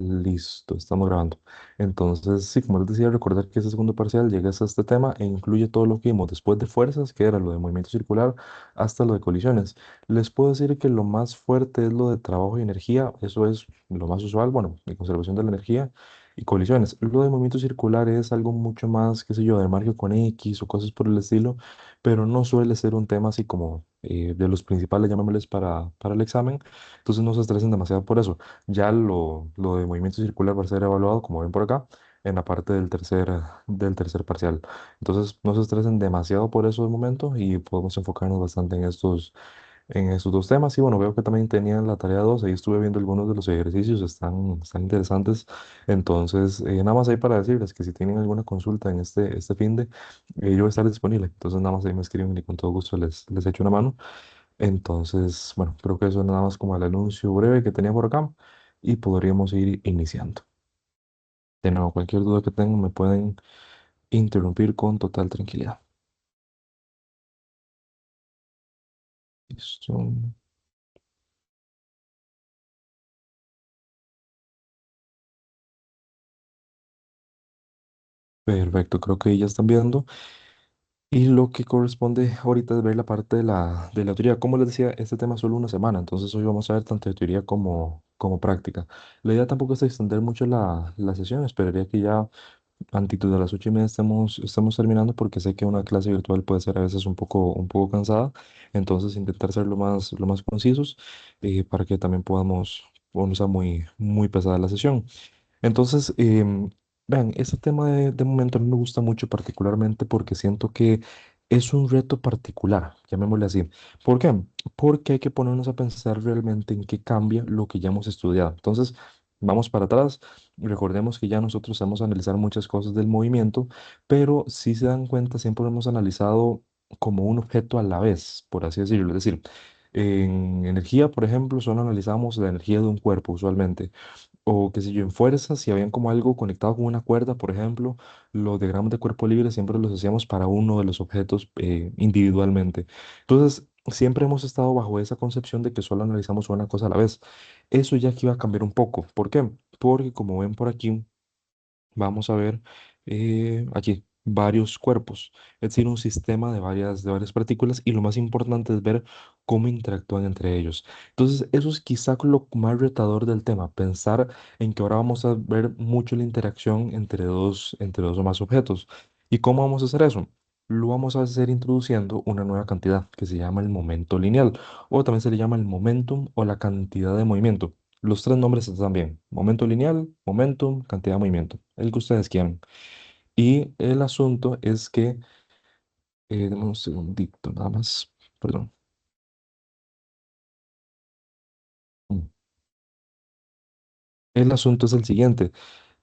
Listo, estamos grabando. Entonces, sí, como les decía, recordar que ese segundo parcial llega hasta este tema e incluye todo lo que vimos después de fuerzas, que era lo de movimiento circular, hasta lo de colisiones. Les puedo decir que lo más fuerte es lo de trabajo y energía, eso es lo más usual, bueno, de conservación de la energía y colisiones. Lo de movimiento circular es algo mucho más, qué sé yo, de marco con X o cosas por el estilo, pero no suele ser un tema así como de los principales, llamémosles, para el examen. Entonces no se estresen demasiado por eso. Ya lo de movimiento circular va a ser evaluado, como ven por acá, en la parte del tercer parcial. Entonces, no se estresen demasiado por eso de momento y podemos enfocarnos bastante en estos dos temas. Y bueno, veo que también tenían la tarea 2 ahí estuve viendo algunos de los ejercicios, están interesantes. Entonces, nada más ahí para decirles que si tienen alguna consulta en este fin de, yo voy a estar disponible. Entonces, nada más ahí me escriben y con todo gusto les echo una mano. Entonces, bueno, creo que eso es nada más como el anuncio breve que tenía por acá y podríamos ir iniciando. De nuevo, cualquier duda que tengan me pueden interrumpir con total tranquilidad. Listo. Perfecto, creo que ya están viendo. Y lo que corresponde ahorita es ver la parte de la teoría. Como les decía, este tema es solo una semana, entonces hoy vamos a ver tanto de teoría como práctica. La idea tampoco es extender mucho la sesión, esperaría que ya antitud de las 8:30 estamos terminando porque sé que una clase virtual puede ser a veces un poco cansada, entonces intentar ser lo más concisos para que también o no sea muy, muy pesada la sesión. Entonces, vean, este tema de momento a mí me gusta mucho particularmente porque siento que es un reto particular, llamémosle así. ¿Por qué? Porque hay que ponernos a pensar realmente en qué cambia lo que ya hemos estudiado. Entonces, vamos para atrás. Recordemos que ya nosotros hemos analizado muchas cosas del movimiento, pero si se dan cuenta, siempre lo hemos analizado como un objeto a la vez, por así decirlo. Es decir, en energía, por ejemplo, solo analizamos la energía de un cuerpo usualmente. O qué sé yo, en fuerza, si habían como algo conectado con una cuerda, por ejemplo, los diagramas de cuerpo libre siempre los hacíamos para uno de los objetos individualmente. Entonces, siempre hemos estado bajo esa concepción de que solo analizamos una cosa a la vez. Eso ya que iba a cambiar un poco. ¿Por qué? Porque como ven por aquí, vamos a ver aquí varios cuerpos, es decir, un sistema de varias partículas y lo más importante es ver cómo interactúan entre ellos. Entonces, eso es quizá lo más retador del tema, pensar en que ahora vamos a ver mucho la interacción entre dos o más objetos. ¿Y cómo vamos a hacer eso? Lo vamos a hacer introduciendo una nueva cantidad que se llama el momento lineal o también se le llama el momentum o la cantidad de movimiento. Los tres nombres están bien. Momento lineal, momentum, cantidad de movimiento. El que ustedes quieran. Y el asunto es que, dame un segundito nada más. Perdón. Mm. El asunto es el siguiente.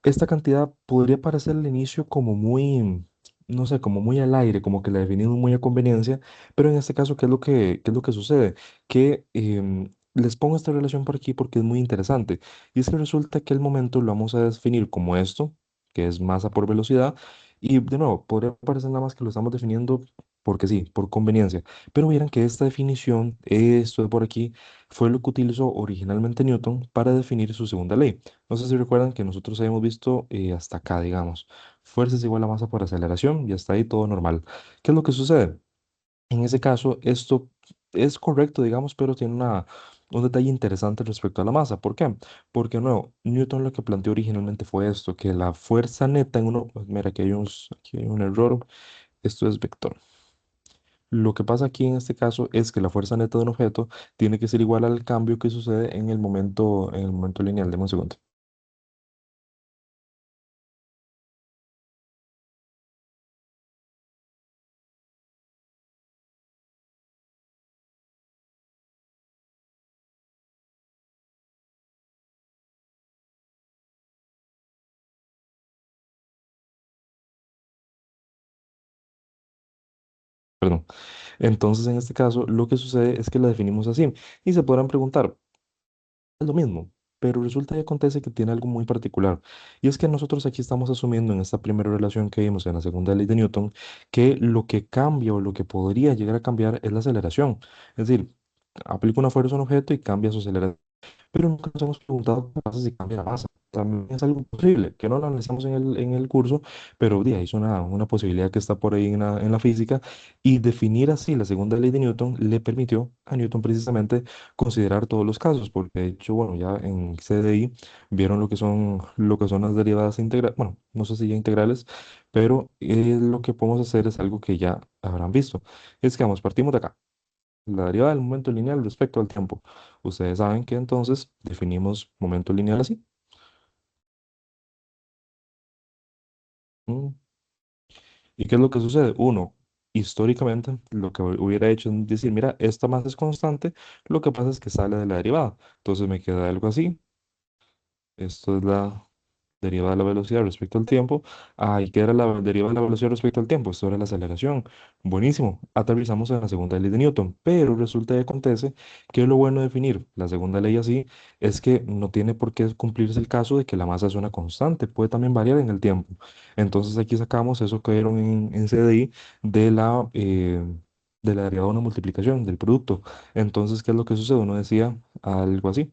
Esta cantidad podría parecer al inicio como muy, no sé, como muy al aire, como que la definimos muy a conveniencia, pero en este caso, ¿qué es lo que sucede? Que les pongo esta relación por aquí porque es muy interesante. Y es que resulta que el momento lo vamos a definir como esto, que es masa por velocidad, y de nuevo, podría parecer nada más que lo estamos definiendo porque sí, por conveniencia, pero vieran que esta definición, esto de por aquí, fue lo que utilizó originalmente Newton para definir su segunda ley. No sé si recuerdan que nosotros habíamos visto hasta acá, digamos. Fuerza es igual a masa por aceleración y hasta ahí todo normal. ¿Qué es lo que sucede? En ese caso, esto es correcto, digamos, pero tiene un detalle interesante respecto a la masa. ¿Por qué? Porque, no, Newton lo que planteó originalmente fue esto, que la fuerza neta en uno, mira, aquí hay un error, esto es vector. Lo que pasa aquí en este caso es que la fuerza neta de un objeto tiene que ser igual al cambio que sucede en el momento lineal. Deme un segundo. Perdón. Entonces, en este caso, lo que sucede es que la definimos así. Y se podrán preguntar, es lo mismo, pero resulta y acontece que tiene algo muy particular. Y es que nosotros aquí estamos asumiendo en esta primera relación que vimos en la segunda ley de Newton, que lo que cambia o lo que podría llegar a cambiar es la aceleración. Es decir, aplica una fuerza a un objeto y cambia su aceleración. Pero nunca nos hemos preguntado qué pasa si cambia la masa. también es algo posible, que no lo analizamos en el curso, pero de ahí es una posibilidad que está por ahí en la física, y definir así la segunda ley de Newton le permitió a Newton precisamente considerar todos los casos, porque de hecho, bueno, ya en CDI vieron lo que son las derivadas integrales, bueno, no sé si ya integrales, pero lo que podemos hacer es algo que ya habrán visto. Es que, vamos, partimos de acá. La derivada del momento lineal respecto al tiempo. Ustedes saben que entonces definimos momento lineal así. ¿Mm? ¿Y qué es lo que sucede? Uno, históricamente, lo que hubiera hecho es decir, mira, esta masa es constante, lo que pasa es que sale de la derivada. Entonces me queda algo así. Esto es la derivada de la velocidad respecto al tiempo. Ah, ¿y qué era la derivada de la velocidad respecto al tiempo? Esto era la aceleración. Buenísimo. Aterrizamos en la segunda ley de Newton. Pero resulta y acontece que lo bueno de definir la segunda ley así es que no tiene por qué cumplirse el caso de que la masa es una constante. Puede también variar en el tiempo. Entonces aquí sacamos eso que vieron en CDI de la derivada de una multiplicación del producto. Entonces, ¿qué es lo que sucede? Uno decía algo así.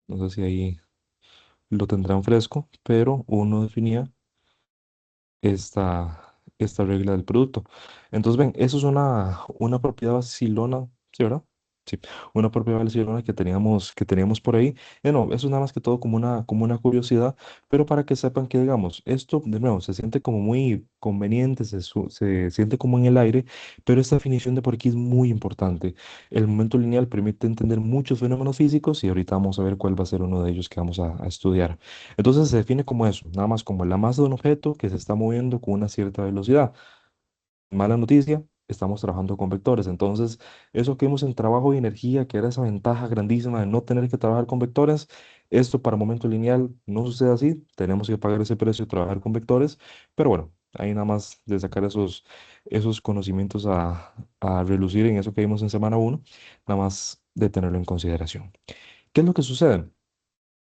No sé si ahí lo tendrán fresco, pero uno definía esta regla del producto. Entonces, ven, eso es una propiedad vacilona, ¿sí, verdad? Sí, una propiedad vacilona que teníamos por ahí. No, eso es nada más que todo como una curiosidad, pero para que sepan que, digamos, esto, de nuevo, se siente como muy conveniente, se siente como en el aire, pero esta definición de por aquí es muy importante. El momento lineal permite entender muchos fenómenos físicos y ahorita vamos a ver cuál va a ser uno de ellos que vamos a estudiar. Entonces se define como eso, nada más como la masa de un objeto que se está moviendo con una cierta velocidad. Mala noticia, estamos trabajando con vectores. Entonces, eso que vimos en trabajo y energía, que era esa ventaja grandísima de no tener que trabajar con vectores, esto para momento lineal no sucede así. Tenemos que pagar ese precio de trabajar con vectores. Pero bueno, ahí nada más de sacar esos conocimientos a relucir en eso que vimos en semana uno, nada más de tenerlo en consideración. ¿Qué es lo que sucede?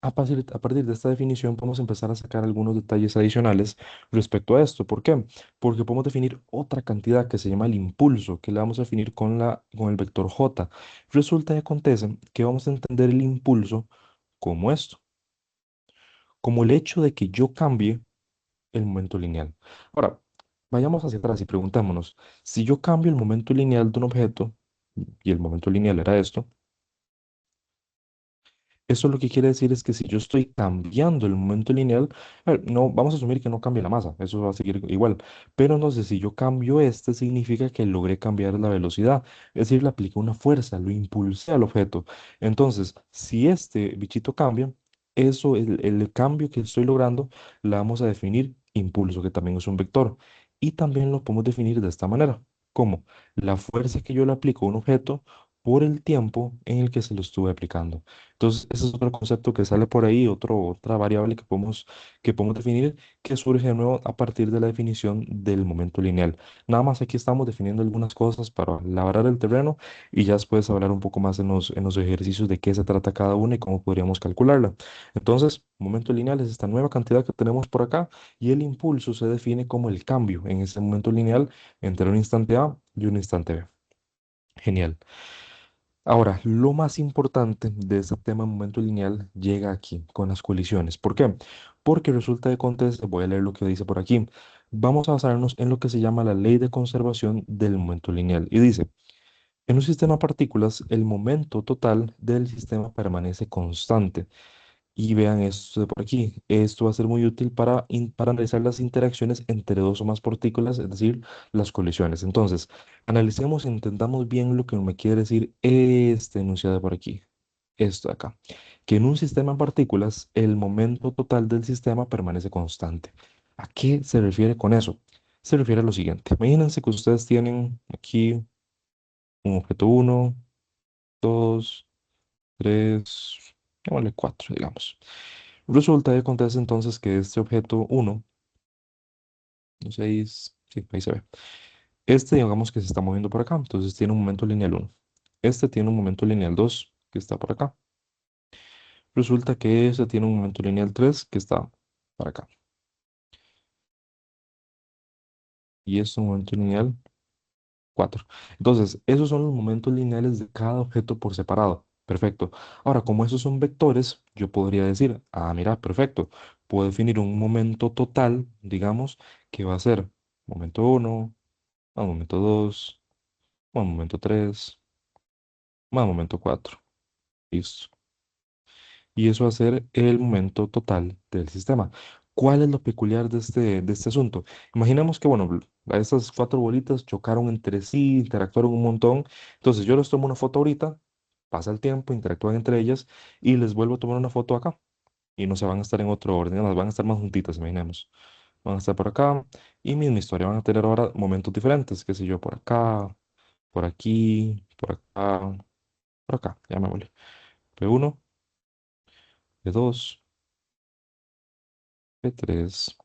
A partir de esta definición podemos empezar a sacar algunos detalles adicionales respecto a esto. ¿Por qué? Porque podemos definir otra cantidad que se llama el impulso, que la vamos a definir con el vector j. Resulta y acontece que vamos a entender el impulso como esto, como el hecho de que yo cambie el momento lineal. Ahora, vayamos hacia atrás y preguntémonos, si yo cambio el momento lineal de un objeto, y el momento lineal era esto, eso lo que quiere decir es que si yo estoy cambiando el momento lineal, a ver, no, vamos a asumir que no cambie la masa, eso va a seguir igual, pero no sé, si yo cambio este, significa que logré cambiar la velocidad, es decir, le apliqué una fuerza, lo impulsé al objeto. Entonces, si este bichito cambia, eso, el cambio que estoy logrando, la vamos a definir impulso, que también es un vector, y también lo podemos definir de esta manera, como la fuerza que yo le aplico a un objeto por el tiempo en el que se lo estuve aplicando. Entonces, ese es otro concepto que sale por ahí, otra variable que podemos definir, que surge de nuevo a partir de la definición del momento lineal. Nada más aquí estamos definiendo algunas cosas para labrar el terreno y ya después hablar un poco más en los ejercicios de qué se trata cada una y cómo podríamos calcularla. Entonces, momento lineal es esta nueva cantidad que tenemos por acá y el impulso se define como el cambio en ese momento lineal entre un instante A y un instante B. Genial. Ahora, lo más importante de este tema de momento lineal llega aquí, con las colisiones. ¿Por qué? Porque resulta de acontece, voy a leer lo que dice por aquí. Vamos a basarnos en lo que se llama la ley de conservación del momento lineal. Y dice, en un sistema de partículas, el momento total del sistema permanece constante. Y vean esto de por aquí. Esto va a ser muy útil para analizar las interacciones entre dos o más partículas, es decir, las colisiones. Entonces, analicemos y entendamos bien lo que me quiere decir este enunciado de por aquí. Esto de acá. Que en un sistema de partículas, el momento total del sistema permanece constante. ¿A qué se refiere con eso? Se refiere a lo siguiente. Imagínense que ustedes tienen aquí un objeto uno, 2, 3, llamémosle 4, digamos. Resulta y acontece entonces que este objeto uno, no 6, sí, ahí se ve. Este, digamos que se está moviendo por acá, entonces tiene un momento lineal uno. Este tiene un momento lineal 2 que está por acá. Resulta que este tiene un momento lineal 3 que está por acá. Y este un momento lineal 4. Entonces, esos son los momentos lineales de cada objeto por separado. Perfecto. Ahora, como esos son vectores, yo podría decir, mira, perfecto. Puedo definir un momento total, digamos, que va a ser momento uno, más momento 2, más momento 3, más momento 4. Listo. Y eso va a ser el momento total del sistema. ¿Cuál es lo peculiar de este asunto? Imaginemos que, bueno, estas cuatro bolitas chocaron entre sí, interactuaron un montón. Entonces yo les tomo una foto ahorita, pasa el tiempo, interactúan entre ellas y les vuelvo a tomar una foto acá. Y no se van a estar en otro orden, las van a estar más juntitas, imaginemos. Van a estar por acá y misma historia, van a tener ahora momentos diferentes, qué sé yo, por acá, por aquí, por acá, ya me volví. P1, P2, P3,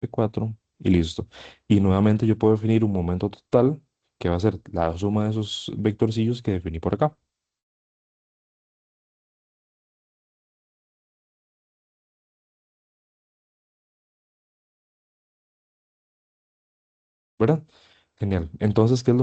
P4 y listo. Y nuevamente yo puedo definir un momento total que va a ser la suma de esos vectorcillos que definí por acá. ¿Verdad? Genial. Entonces, qué es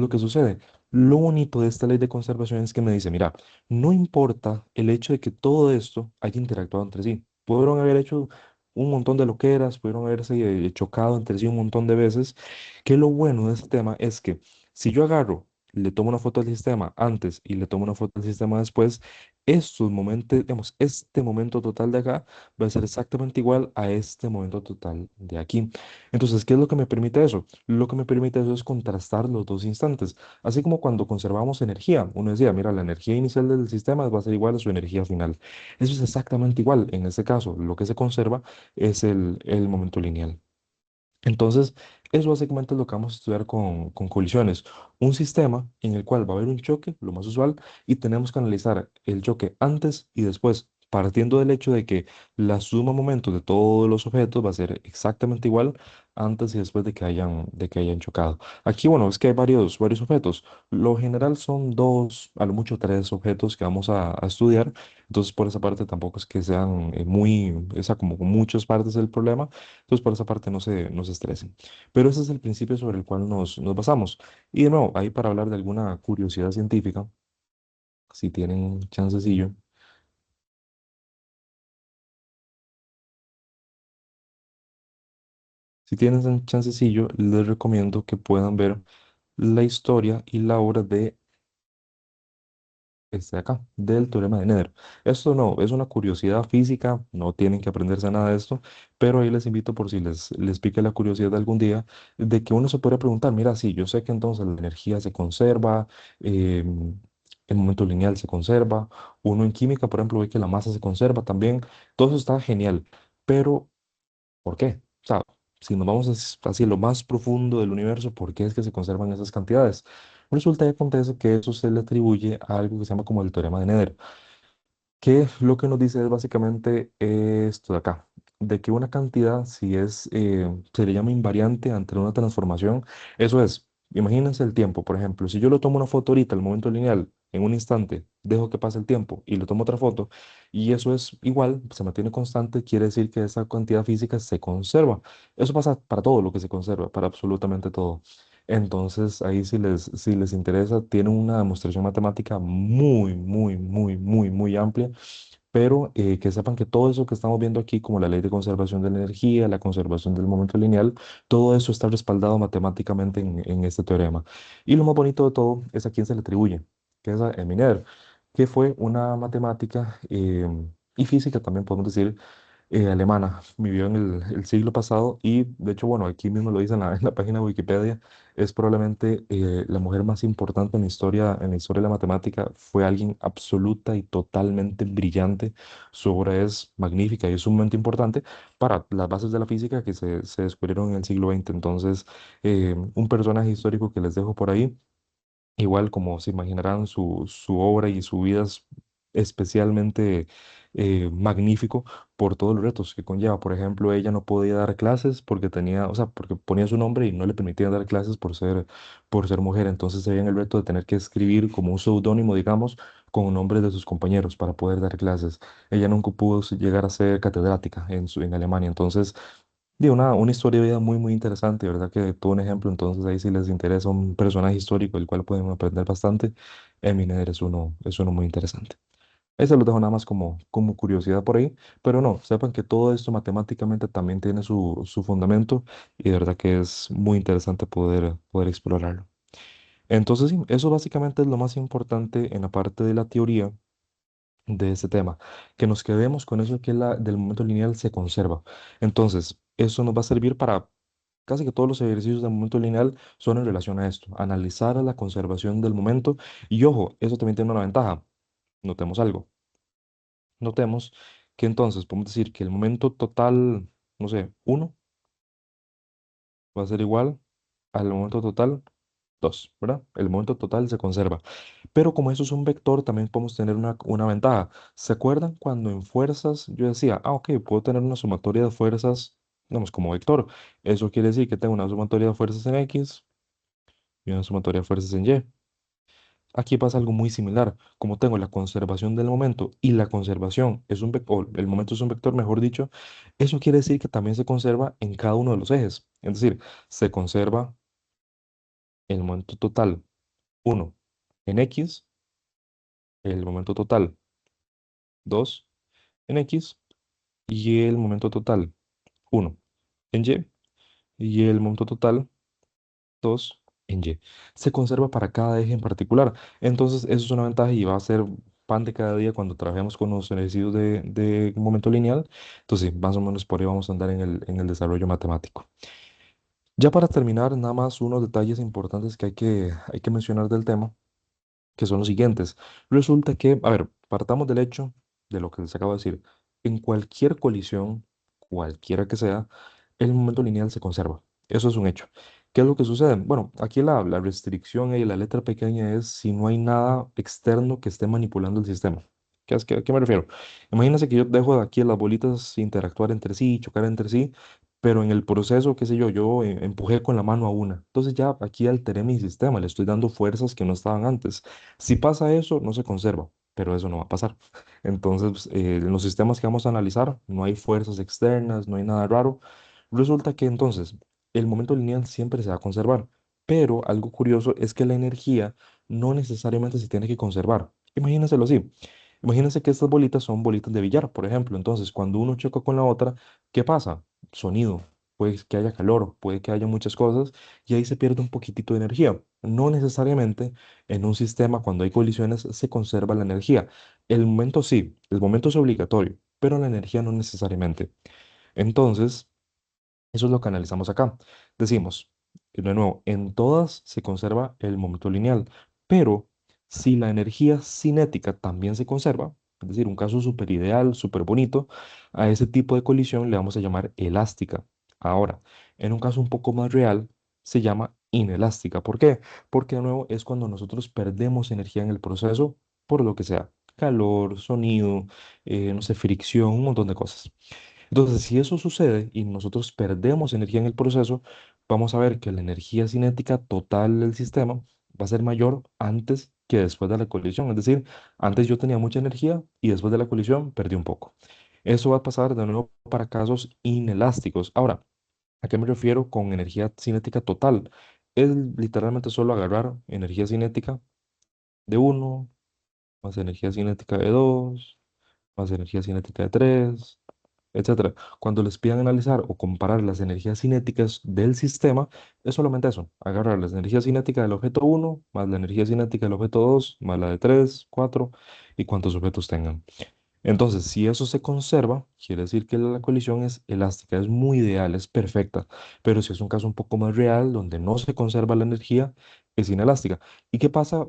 lo que sucede? Lo bonito de esta ley de conservación es que me dice, mira, no importa el hecho de que todo esto haya interactuado entre sí. Pudieron haber hecho un montón de loqueras, pudieron haberse chocado entre sí un montón de veces, que lo bueno de este tema es que si yo agarro, le tomo una foto al sistema antes y le tomo una foto al sistema después, estos momentos, digamos, este momento total de acá va a ser exactamente igual a este momento total de aquí. Entonces, ¿qué es lo que me permite eso? Lo que me permite eso es contrastar los dos instantes. Así como cuando conservamos energía, uno decía, mira, la energía inicial del sistema va a ser igual a su energía final. Eso es exactamente igual. En este caso, lo que se conserva es el momento lineal. Entonces, eso básicamente es lo que vamos a estudiar con colisiones. Un sistema en el cual va a haber un choque, lo más usual, y tenemos que analizar el choque antes y después, partiendo del hecho de que la suma momentos de todos los objetos va a ser exactamente igual antes y después de que hayan chocado. Aquí, bueno, es que hay varios objetos. Lo general son dos, a lo mucho tres objetos que vamos a estudiar. Entonces, por esa parte tampoco es que sean o sea, como con muchas partes del problema. Entonces, por esa parte no se estresen. Pero ese es el principio sobre el cual nos basamos. Y de nuevo, ahí para hablar de alguna curiosidad científica, si tienen chancecillo, si tienen un chancecillo, les recomiendo que puedan ver la historia y la obra de este de acá, del teorema de Nether. Esto no, es una curiosidad física, no tienen que aprenderse nada de esto, pero ahí les invito por si les pique la curiosidad de algún día, de que uno se puede preguntar, mira, sí, yo sé que entonces la energía se conserva, el momento lineal se conserva, uno en química, por ejemplo, ve que la masa se conserva también, todo eso está genial, pero ¿por qué? O sea, si nos vamos hacia lo más profundo del universo, ¿por qué es que se conservan esas cantidades? Resulta y acontece que eso se le atribuye a algo que se llama como el teorema de Nether, que lo que nos dice es básicamente esto de acá, de que una cantidad, si es, se le llama invariante ante una transformación, eso es, imagínense el tiempo, por ejemplo, si yo le tomo una foto ahorita, el momento lineal, en un instante, dejo que pase el tiempo y le tomo otra foto, y eso es igual, se mantiene constante, quiere decir que esa cantidad física se conserva. Eso pasa para todo lo que se conserva, para absolutamente todo. Entonces, ahí si les interesa, tiene una demostración matemática muy amplia, pero que sepan que todo eso que estamos viendo aquí, como la ley de conservación de la energía, la conservación del momento lineal, todo eso está respaldado matemáticamente en este teorema. Y lo más bonito de todo es a quién se le atribuye, que es a Miner, que fue una matemática y física, también podemos decir, alemana, vivió en el siglo pasado y de hecho, bueno, aquí mismo lo dice en la página de Wikipedia, es probablemente la mujer más importante en la historia de la matemática, fue alguien absoluta y totalmente brillante, su obra es magnífica y es sumamente importante para las bases de la física que se descubrieron en el siglo XX, entonces, un personaje histórico que les dejo por ahí. Igual, como se imaginarán, su obra y su vida es especialmente magnífico por todos los retos que conlleva. Por ejemplo, ella no podía dar clases porque tenía, o sea, porque ponía su nombre y no le permitían dar clases por ser mujer. Entonces se veía en el reto de tener que escribir como un seudónimo, digamos, con nombres de sus compañeros para poder dar clases. Ella nunca pudo llegar a ser catedrática en Alemania. Entonces, de una historia de vida muy, muy interesante, ¿verdad? Que tuvo un ejemplo, entonces ahí si les interesa un personaje histórico del cual pueden aprender bastante, Eminem es uno muy interesante. Ahí se los dejo nada más como curiosidad por ahí, pero no, sepan que todo esto matemáticamente también tiene su fundamento y de verdad que es muy interesante poder explorarlo. Entonces, sí, eso básicamente es lo más importante en la parte de la teoría de ese tema, que nos quedemos con eso que la del momento lineal se conserva. Entonces, eso nos va a servir para casi que todos los ejercicios del momento lineal son en relación a esto, analizar a la conservación del momento y ojo, eso también tiene una ventaja. Notemos algo. Notemos que entonces podemos decir que el momento total, no sé, uno va a ser igual al momento total 2, ¿verdad? El momento total se conserva. Pero como eso es un vector, también podemos tener una ventaja. ¿Se acuerdan cuando en fuerzas yo decía, ok, puedo tener una sumatoria de fuerzas, digamos, como vector? Eso quiere decir que tengo una sumatoria de fuerzas en X y una sumatoria de fuerzas en Y. Aquí pasa algo muy similar. Como tengo la conservación del momento y la conservación es un vector, el momento es un vector, mejor dicho, eso quiere decir que también se conserva en cada uno de los ejes. Es decir, se conserva el momento total uno en X, el momento total 2 en X y el momento total uno en y el momento total 2 en Y. Se conserva para cada eje en particular. Entonces, eso es una ventaja y va a ser pan de cada día cuando trabajemos con los ejercicios de momento lineal. Entonces, sí, más o menos por ahí vamos a andar en el desarrollo matemático. Ya para terminar, nada más unos detalles importantes que hay que mencionar del tema que son los siguientes. Resulta que, a ver, partamos del hecho de lo que les acabo de decir. En cualquier colisión, cualquiera que sea, el momento lineal se conserva. Eso es un hecho. ¿Qué es lo que sucede? Bueno, aquí la restricción y la letra pequeña es si no hay nada externo que esté manipulando el sistema. A qué me refiero? Imagínense que yo dejo de aquí las bolitas interactuar entre sí, chocar entre sí, pero en el proceso, qué sé yo, yo empujé con la mano a una. Entonces ya aquí alteré mi sistema, le estoy dando fuerzas que no estaban antes. Si pasa eso, no se conserva, pero eso no va a pasar. Entonces, en los sistemas que vamos a analizar, no hay fuerzas externas, no hay nada raro. Resulta que entonces el momento lineal siempre se va a conservar, pero algo curioso es que la energía no necesariamente se tiene que conservar. Imagínenselo así. Imagínense que estas bolitas son bolitas de billar, por ejemplo. Entonces, cuando uno choca con la otra, ¿qué pasa? Sonido. Puede que haya calor, puede que haya muchas cosas y ahí se pierde un poquitito de energía. No necesariamente en un sistema, cuando hay colisiones, se conserva la energía. El momento sí, el momento es obligatorio, pero la energía no necesariamente. Entonces, eso es lo que analizamos acá. Decimos, de nuevo, en todas se conserva el momento lineal, pero si la energía cinética también se conserva, es decir, un caso súper ideal, súper bonito, a ese tipo de colisión le vamos a llamar elástica. Ahora, en un caso un poco más real, se llama inelástica. ¿Por qué? Porque de nuevo es cuando nosotros perdemos energía en el proceso, por lo que sea, calor, sonido, no sé, fricción, un montón de cosas. Entonces, si eso sucede y nosotros perdemos energía en el proceso, vamos a ver que la energía cinética total del sistema va a ser mayor antes que después de la colisión. Es decir, antes yo tenía mucha energía y después de la colisión perdí un poco. Eso va a pasar de nuevo para casos inelásticos. Ahora, ¿a qué me refiero con energía cinética total? Es literalmente solo agarrar energía cinética de uno más energía cinética de 2 más energía cinética de 3 etcétera. Cuando les pidan analizar o comparar las energías cinéticas del sistema, es solamente eso, agarrar la energía cinética del objeto uno más la energía cinética del objeto 2 más la de 3 4 y cuántos objetos tengan. Entonces, si eso se conserva, quiere decir que la colisión es elástica, es muy ideal, es perfecta, pero si es un caso un poco más real, donde no se conserva la energía, es inelástica. ¿Y qué pasa?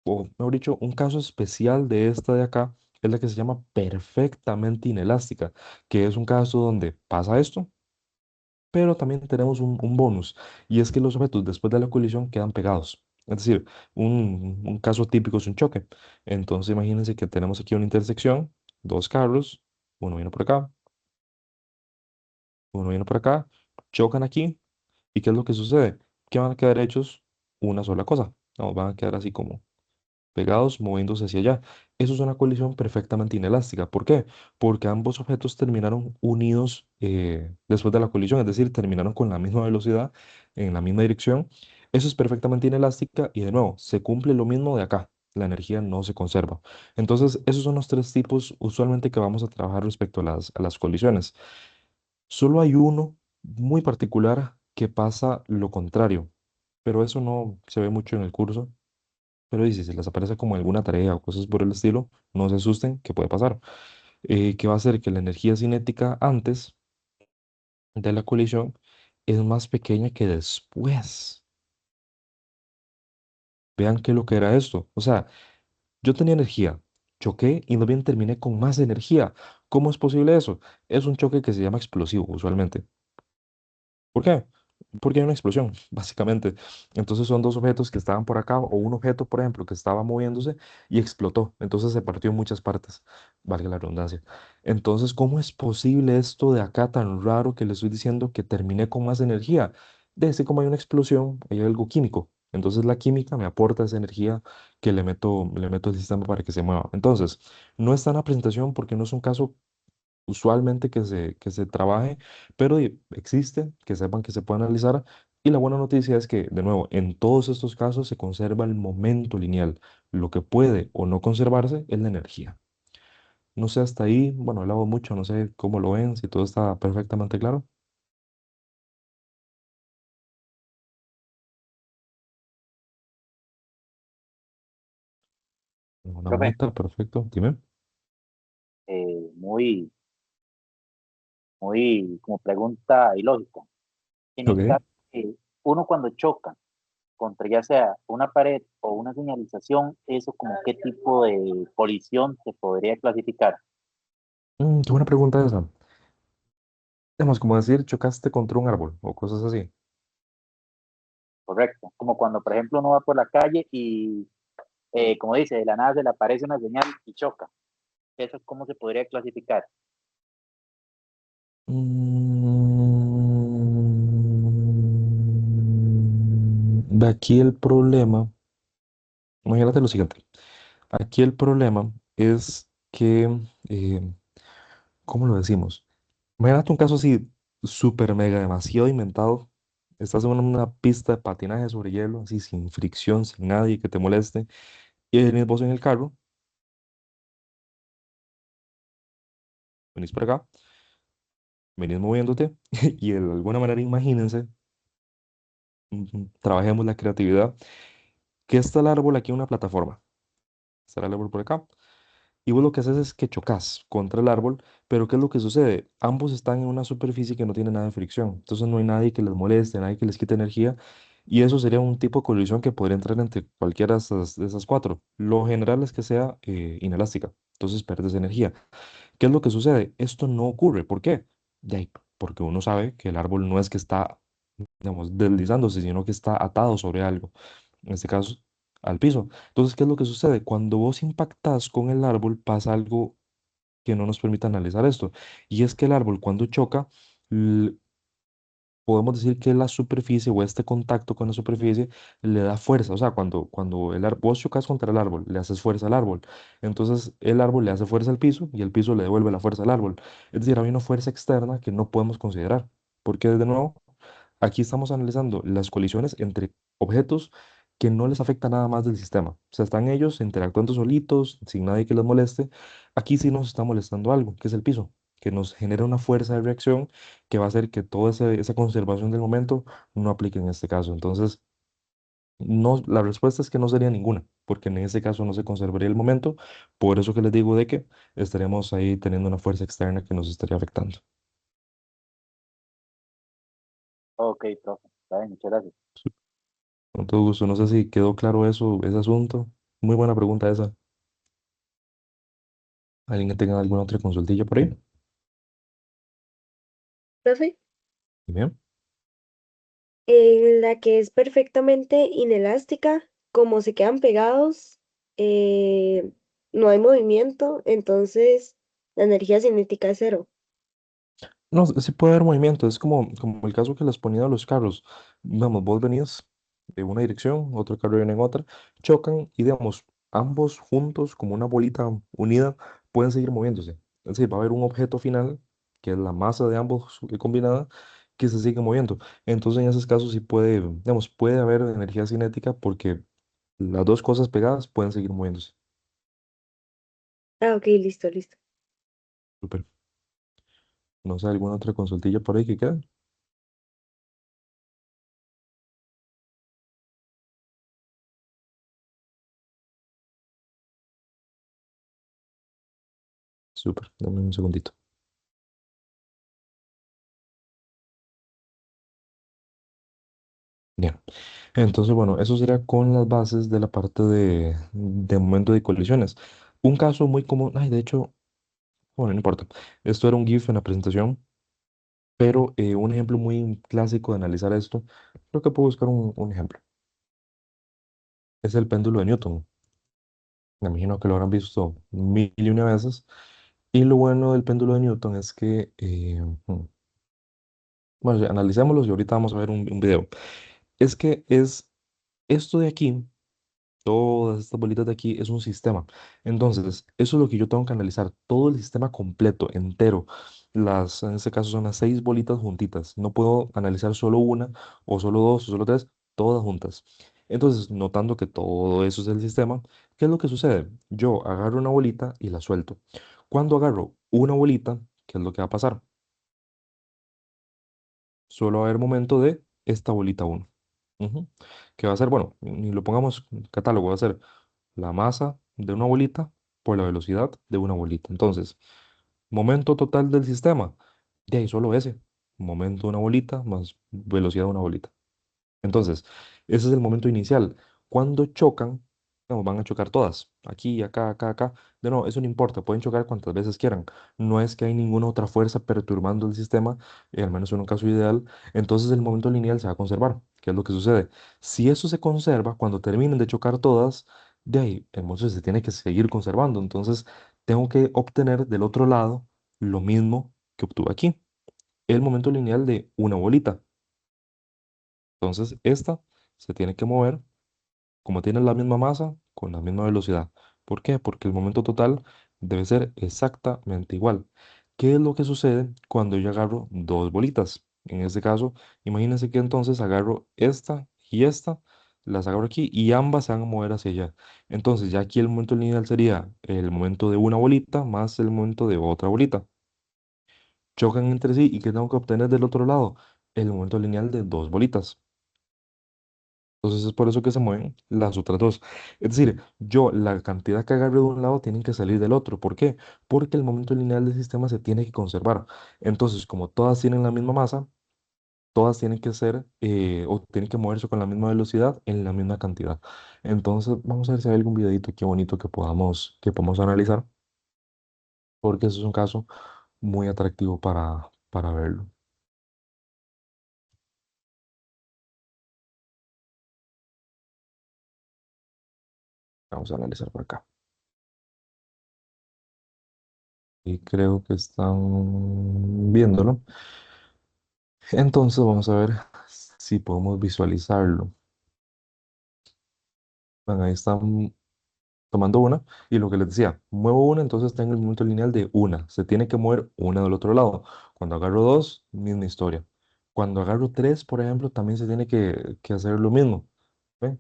O mejor dicho, un caso especial de esta de acá es la que se llama perfectamente inelástica, que es un caso donde pasa esto, pero también tenemos un bonus, y es que los objetos después de la colisión quedan pegados. Es decir, un caso típico es un choque. Entonces imagínense que tenemos aquí una intersección, dos carros, uno viene por acá, uno viene por acá, chocan aquí, ¿y qué es lo que sucede? Que van a quedar hechos una sola cosa, no, van a quedar así como pegados moviéndose hacia allá. Eso es una colisión perfectamente inelástica. ¿Por qué? Porque ambos objetos terminaron unidos después de la colisión, es decir, terminaron con la misma velocidad, en la misma dirección. Eso es perfectamente inelástica y de nuevo, se cumple lo mismo de acá. La energía no se conserva. Entonces, esos son los tres tipos usualmente que vamos a trabajar respecto a las colisiones. Solo hay uno muy particular que pasa lo contrario, pero eso no se ve mucho en el curso. Pero y si se les aparece como alguna tarea o cosas por el estilo, no se asusten, que puede pasar. Que va a ser que la energía cinética antes de la colisión es más pequeña que después. Vean qué lo que era esto. O sea, yo tenía energía, choqué y más bien terminé con más energía. ¿Cómo es posible eso? Es un choque que se llama explosivo usualmente. ¿Por qué? Porque hay una explosión, básicamente. Entonces son dos objetos que estaban por acá, o un objeto, por ejemplo, que estaba moviéndose y explotó. Entonces se partió en muchas partes, valga la redundancia. Entonces, ¿cómo es posible esto de acá tan raro que le estoy diciendo que terminé con más energía? De ese, como hay una explosión, hay algo químico. Entonces la química me aporta esa energía que le meto al sistema para que se mueva. Entonces, no está en la presentación porque no es un caso usualmente que se trabaje, pero existe, que sepan que se puede analizar. Y la buena noticia es que, de nuevo, en todos estos casos se conserva el momento lineal. Lo que puede o no conservarse es la energía. No sé hasta ahí, bueno, he hablado mucho, no sé cómo lo ven, si todo está perfectamente claro. Una Profe, manita, perfecto, dime. muy, muy como pregunta ilógica. En el Ok. caso que uno cuando choca contra ya sea una pared o una señalización, ¿eso como qué tipo de colisión se podría clasificar? Qué buena pregunta esa. Digamos, como decir, chocaste contra un árbol o cosas así. Correcto. Como cuando, por ejemplo, uno va por la calle y, como dice, de la nada se le aparece una señal y choca. ¿Eso cómo se podría clasificar? De aquí el problema, imagínate lo siguiente. Aquí el problema es que, eh, ¿cómo lo decimos? Imagínate un caso así, súper mega demasiado inventado. Estás en una pista de patinaje sobre hielo, así sin fricción, sin nadie que te moleste, y venís vos en el carro, venís por acá, venís moviéndote, y de alguna manera imagínense, trabajemos la creatividad, que está el árbol aquí en una plataforma. Está el árbol por acá. Y vos lo que haces es que chocas contra el árbol, pero ¿qué es lo que sucede? Ambos están en una superficie que no tiene nada de fricción, entonces no hay nadie que les moleste, nadie que les quite energía, y eso sería un tipo de colisión que podría entrar entre cualquiera de esas cuatro. Lo general es que sea inelástica, entonces pierdes energía. ¿Qué es lo que sucede? Esto no ocurre. ¿Por qué? Ya, porque uno sabe que el árbol no es que está, digamos, deslizándose, sino que está atado sobre algo, en este caso, al piso. Entonces, ¿qué es lo que sucede? Cuando vos impactas con el árbol, pasa algo que no nos permite analizar esto. Y es que el árbol cuando choca, l- podemos decir que la superficie o este contacto con la superficie le da fuerza. O sea, cuando vos chocas contra el árbol, le haces fuerza al árbol. Entonces el árbol le hace fuerza al piso y el piso le devuelve la fuerza al árbol. Es decir, hay una fuerza externa que no podemos considerar. Porque de nuevo, aquí estamos analizando las colisiones entre objetos que no les afecta nada más del sistema. O sea, están ellos interactuando solitos, sin nadie que les moleste. Aquí sí nos está molestando algo, que es el piso, que nos genera una fuerza de reacción que va a hacer que toda esa conservación del momento no aplique en este caso. Entonces, no, la respuesta es que no sería ninguna, porque en ese caso no se conservaría el momento. Por eso que les digo de que estaríamos ahí teniendo una fuerza externa que nos estaría afectando. Ok, profe. Está bien, muchas gracias. Con todo gusto, no sé si quedó claro eso, ese asunto. Muy buena pregunta esa. ¿Alguien que tenga alguna otra consultilla por ahí? Profe, Bien. en la que es perfectamente inelástica, como se quedan pegados, eh, no hay movimiento, entonces la energía cinética es cero. No, sí puede haber movimiento, es como el caso que les ponía a los carros. Vamos, vos venís de una dirección, otro carro viene en otra, chocan y digamos, ambos juntos, como una bolita unida, pueden seguir moviéndose. Es decir, va a haber un objeto final, que es la masa de ambos combinada, que se sigue moviendo. Entonces, en esos casos sí puede, digamos, puede haber energía cinética porque las dos cosas pegadas pueden seguir moviéndose. Ah, ok, listo, listo. Súper. No sé, ¿alguna otra consultilla por ahí que queda? Súper, dame un segundito. Bien. Entonces, bueno, eso sería con las bases de la parte de momento de colisiones. Un caso muy común, ay, de hecho, bueno, no importa. Esto era un GIF en la presentación, pero un ejemplo muy clásico de analizar esto, creo que puedo buscar un ejemplo. Es el péndulo de Newton. Me imagino que lo habrán visto mil y una veces. Y lo bueno del péndulo de Newton es que, bueno, ya analicémoslo y ahorita vamos a ver un video. Es que es esto de aquí. Todas estas bolitas de aquí es un sistema. Entonces, eso es lo que yo tengo que analizar. Todo el sistema completo, entero. En este caso son las seis bolitas juntitas. No puedo analizar solo una, o solo dos, o solo tres, todas juntas. Entonces, notando que todo eso es el sistema, ¿qué es lo que sucede? Yo agarro una bolita y la suelto. Cuando agarro una bolita, ¿qué es lo que va a pasar? Solo va a haber momento de esta bolita uno. Ujú. Que va a ser, bueno, ni lo pongamos en catálogo, va a ser la masa de una bolita por la velocidad de una bolita. Entonces, momento total del sistema, de ahí solo ese, momento de una bolita más velocidad de una bolita. Entonces, ese es el momento inicial. Cuando chocan, no, van a chocar todas, aquí, acá, acá, acá. De nuevo, eso no importa, pueden chocar cuantas veces quieran. No es que hay ninguna otra fuerza perturbando el sistema, al menos en un caso ideal. Entonces, el momento lineal se va a conservar. ¿Qué es lo que sucede? Si eso se conserva, cuando terminen de chocar todas, de ahí, entonces se tiene que seguir conservando. Entonces, tengo que obtener del otro lado lo mismo que obtuve aquí, el momento lineal de una bolita. Entonces, esta se tiene que mover como tiene la misma masa, con la misma velocidad. ¿Por qué? Porque el momento total debe ser exactamente igual. ¿Qué es lo que sucede cuando yo agarro dos bolitas? En este caso, imagínense que entonces agarro esta y esta, las agarro aquí y ambas se van a mover hacia allá. Entonces, ya aquí el momento lineal sería el momento de una bolita más el momento de otra bolita. Chocan entre sí y ¿qué tengo que obtener del otro lado? El momento lineal de dos bolitas. Entonces es por eso que se mueven las otras dos. Es decir, yo la cantidad que agarre de un lado tienen que salir del otro. ¿Por qué? Porque el momento lineal del sistema se tiene que conservar. Entonces, como todas tienen la misma masa, todas tienen que ser o tienen que moverse con la misma velocidad en la misma cantidad. Entonces, vamos a ver si hay algún videito aquí bonito que podamos analizar, porque eso es un caso muy atractivo para verlo. Vamos a analizar por acá. Y creo que están viéndolo. Entonces vamos a ver si podemos visualizarlo. Bueno, ahí están tomando una y lo que les decía, muevo una, entonces tengo el momento lineal de una. Se tiene que mover una del otro lado. Cuando agarro dos, misma historia. Cuando agarro tres, por ejemplo, también se tiene que hacer lo mismo. ¿Ve?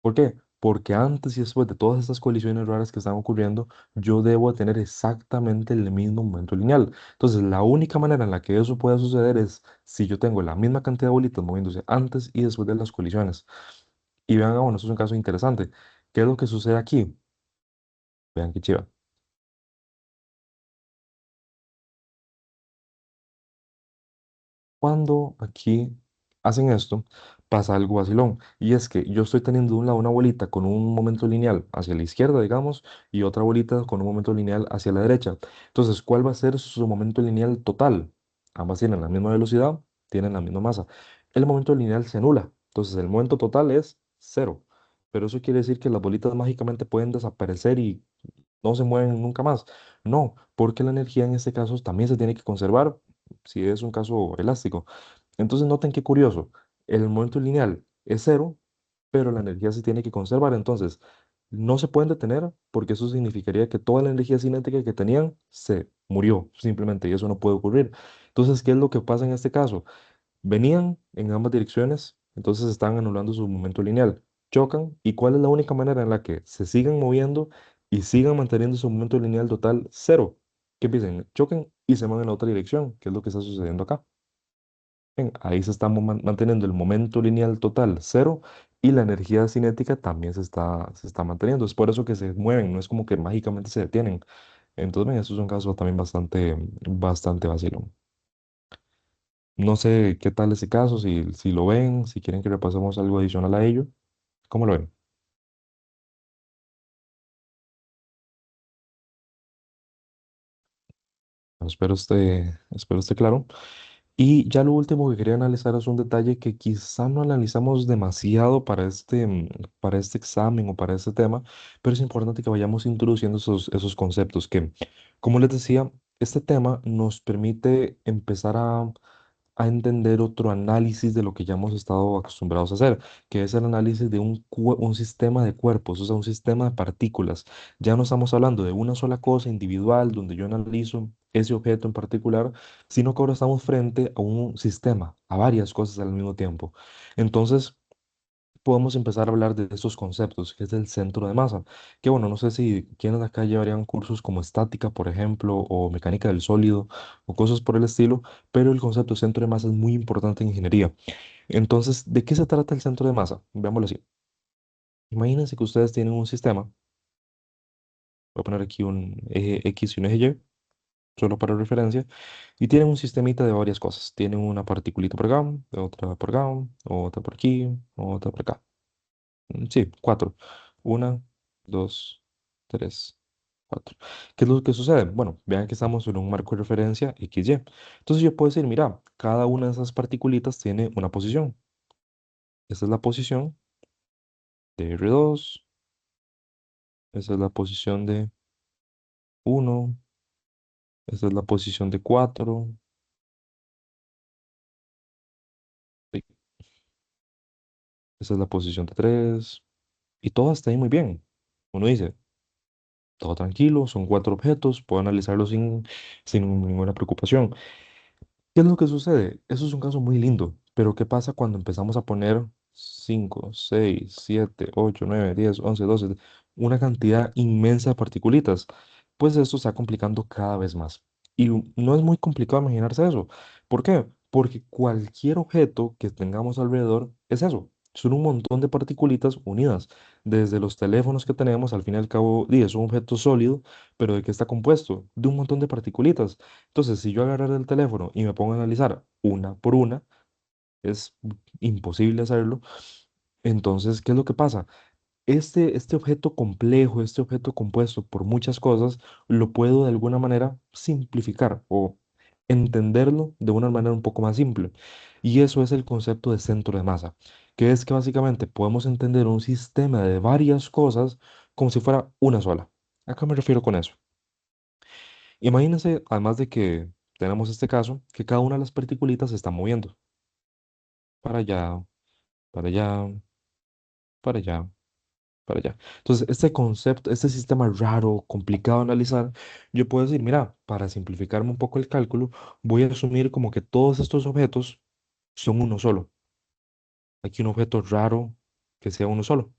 ¿Por qué? Porque antes y después de todas estas colisiones raras que están ocurriendo, yo debo tener exactamente el mismo momento lineal. Entonces, la única manera en la que eso pueda suceder es si yo tengo la misma cantidad de bolitas moviéndose antes y después de las colisiones. Y vean, bueno, esto es un caso interesante. ¿Qué es lo que sucede aquí? Vean qué chiva. Cuando aquí hacen esto, pasa algo vacilón. Y es que yo estoy teniendo de un lado una bolita con un momento lineal hacia la izquierda, digamos, y otra bolita con un momento lineal hacia la derecha. Entonces, ¿cuál va a ser su momento lineal total? Ambas tienen la misma velocidad, tienen la misma masa. El momento lineal se anula. Entonces, el momento total es cero. Pero eso quiere decir que las bolitas mágicamente pueden desaparecer y no se mueven nunca más. No, porque la energía en este caso también se tiene que conservar si es un caso elástico. Entonces noten qué curioso, el momento lineal es cero, pero la energía se tiene que conservar. Entonces, no se pueden detener porque eso significaría que toda la energía cinética que tenían se murió simplemente y eso no puede ocurrir. Entonces, ¿qué es lo que pasa en este caso? Venían en ambas direcciones, entonces están anulando su momento lineal. Chocan y ¿cuál es la única manera en la que se sigan moviendo y sigan manteniendo su momento lineal total cero? ¿Qué dicen? Choquen y se van en la otra dirección, que es lo que está sucediendo acá. Ven, ahí se está manteniendo el momento lineal total cero y la energía cinética también se está manteniendo. Es por eso que se mueven, no es como que mágicamente se detienen. Entonces, ven, eso es un caso también bastante vacilón. No sé qué tal ese caso, si lo ven, si quieren que repasemos algo adicional a ello. ¿Cómo lo ven? Espero esté claro. Y ya lo último que quería analizar es un detalle que quizá no analizamos demasiado para este examen o para este tema, pero es importante que vayamos introduciendo esos conceptos que, como les decía, este tema nos permite empezar a entender otro análisis de lo que ya hemos estado acostumbrados a hacer, que es el análisis de un sistema de cuerpos, o sea, un sistema de partículas. Ya no estamos hablando de una sola cosa individual donde yo analizo ese objeto en particular, sino que ahora estamos frente a un sistema, a varias cosas al mismo tiempo. Entonces, podemos empezar a hablar de estos conceptos, que es el centro de masa. Que bueno, no sé si quienes de acá llevarían cursos como estática, por ejemplo, o mecánica del sólido, o cosas por el estilo, pero el concepto de centro de masa es muy importante en ingeniería. Entonces, ¿de qué se trata el centro de masa? Veámoslo así. Imagínense que ustedes tienen un sistema, voy a poner aquí un eje X y un eje Y, solo para referencia, y tienen un sistemita de varias cosas. Tienen una particulita por acá, otra por acá, otra por aquí, otra por acá. Sí, cuatro. Una, dos, tres, cuatro. ¿Qué es lo que sucede? Bueno, vean que estamos en un marco de referencia XY. Entonces yo puedo decir, mira, cada una de esas particulitas tiene una posición. Esta es la posición de R2, esta es la posición de uno, esta es la posición de 4, esta es la posición de 3, y todas están ahí muy bien. Uno dice, todo tranquilo, son cuatro objetos, puedo analizarlos sin ninguna preocupación. ¿Qué es lo que sucede? Eso es un caso muy lindo, pero ¿qué pasa cuando empezamos a poner 5, 6, 7, 8, 9, 10, 11, 12, una cantidad inmensa de particulitas? Pues esto se está complicando cada vez más. Y no es muy complicado imaginarse eso. ¿Por qué? Porque cualquier objeto que tengamos alrededor es eso. Son un montón de particulitas unidas. Desde los teléfonos que tenemos, al fin y al cabo, es un objeto sólido, pero ¿de qué está compuesto? De un montón de particulitas. Entonces, si yo agarrar el teléfono y me pongo a analizar una por una, es imposible hacerlo. Entonces, ¿qué es lo que pasa? Este objeto complejo, este objeto compuesto por muchas cosas, lo puedo de alguna manera simplificar o entenderlo de una manera un poco más simple. Y eso es el concepto de centro de masa, que es que básicamente podemos entender un sistema de varias cosas como si fuera una sola. ¿A qué me refiero con eso? Imagínense, además de que tenemos este caso, que cada una de las partículitas se está moviendo para allá, para allá, para allá, para allá. Entonces, este concepto, este sistema raro, complicado de analizar, yo puedo decir, mira, para simplificarme un poco el cálculo, voy a asumir como que todos estos objetos son uno solo. Aquí un objeto raro que sea uno solo.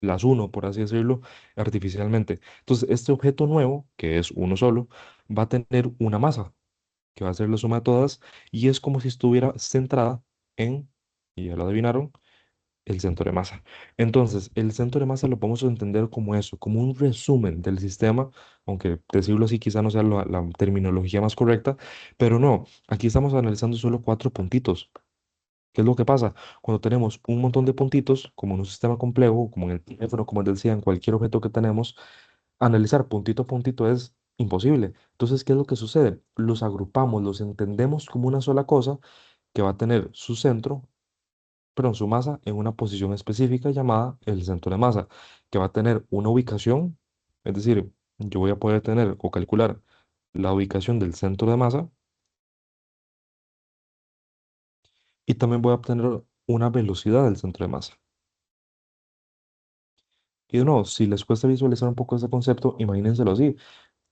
Las uno, por así decirlo, artificialmente. Entonces, este objeto nuevo, que es uno solo, va a tener una masa, que va a ser la suma de todas, y es como si estuviera centrada en, y ya lo adivinaron, el centro de masa. Entonces, el centro de masa lo podemos entender como eso, como un resumen del sistema, aunque decirlo así quizá no sea la terminología más correcta, pero no, aquí estamos analizando solo cuatro puntitos. ¿Qué es lo que pasa? Cuando tenemos un montón de puntitos, como en un sistema complejo, como en el teléfono, como les decía, en cualquier objeto que tenemos, analizar puntito a puntito es imposible. Entonces, ¿qué es lo que sucede? Los agrupamos, los entendemos como una sola cosa que va a tener su centro, perdón, su masa en una posición específica llamada el centro de masa, que va a tener una ubicación, es decir, yo voy a poder tener o calcular la ubicación del centro de masa y también voy a obtener una velocidad del centro de masa. Y de nuevo, si les cuesta visualizar un poco ese concepto, imagínenselo así.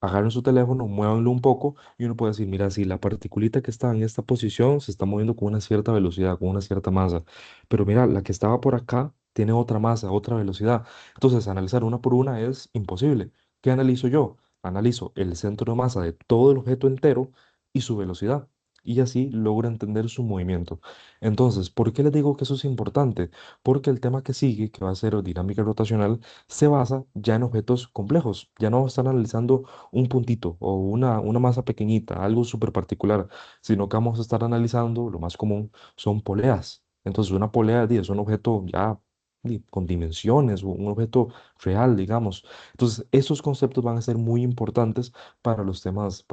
Agarren su teléfono, muévanlo un poco y uno puede decir, mira, si la particulita que está en esta posición se está moviendo con una cierta velocidad, con una cierta masa, pero mira, la que estaba por acá tiene otra masa, otra velocidad. Entonces, analizar una por una es imposible. ¿Qué analizo yo? Analizo el centro de masa de todo el objeto entero y su velocidad. Y así logro entender su movimiento. Entonces, ¿por qué les digo que eso es importante? Porque el tema que sigue, que va a ser dinámica rotacional, se basa ya en objetos complejos. Ya no están analizando un puntito o una masa pequeñita, algo súper particular, sino que vamos a estar analizando, lo más común, son poleas. Entonces, una polea es un objeto ya con dimensiones, o un objeto real, digamos. Entonces, esos conceptos van a ser muy importantes para los temas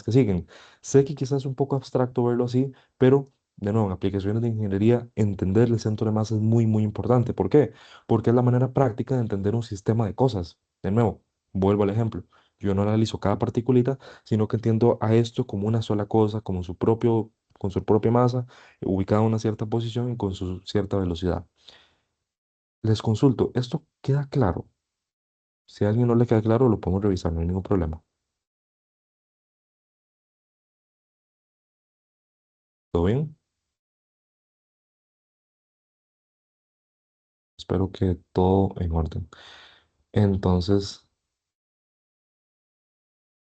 que siguen. Sé que quizás es un poco abstracto verlo así, pero de nuevo, en aplicaciones de ingeniería, entender el centro de masa es muy, muy importante. ¿Por qué? Porque es la manera práctica de entender un sistema de cosas. De nuevo, vuelvo al ejemplo. Yo no analizo cada particulita, sino que entiendo a esto como una sola cosa, como con su propia masa, ubicada en una cierta posición y con su cierta velocidad. Les consulto, ¿esto queda claro? Si a alguien no le queda claro, lo podemos revisar, no hay ningún problema. ¿Todo bien? Espero que todo en orden. Entonces,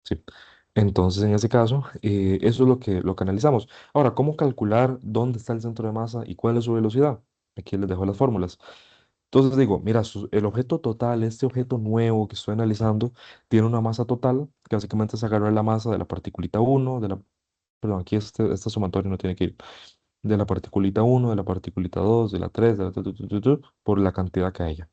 sí. Entonces, en ese caso, eso es lo que analizamos. Ahora, ¿cómo calcular dónde está el centro de masa y cuál es su velocidad? Aquí les dejo las fórmulas. Entonces digo, mira, el objeto total, este objeto nuevo que estoy analizando, tiene una masa total, que básicamente es agarrar la masa de la particulita uno perdón, aquí este sumatorio no tiene que ir, de la particulita uno, de la particulita 2, de la 3, de la por la cantidad que haya.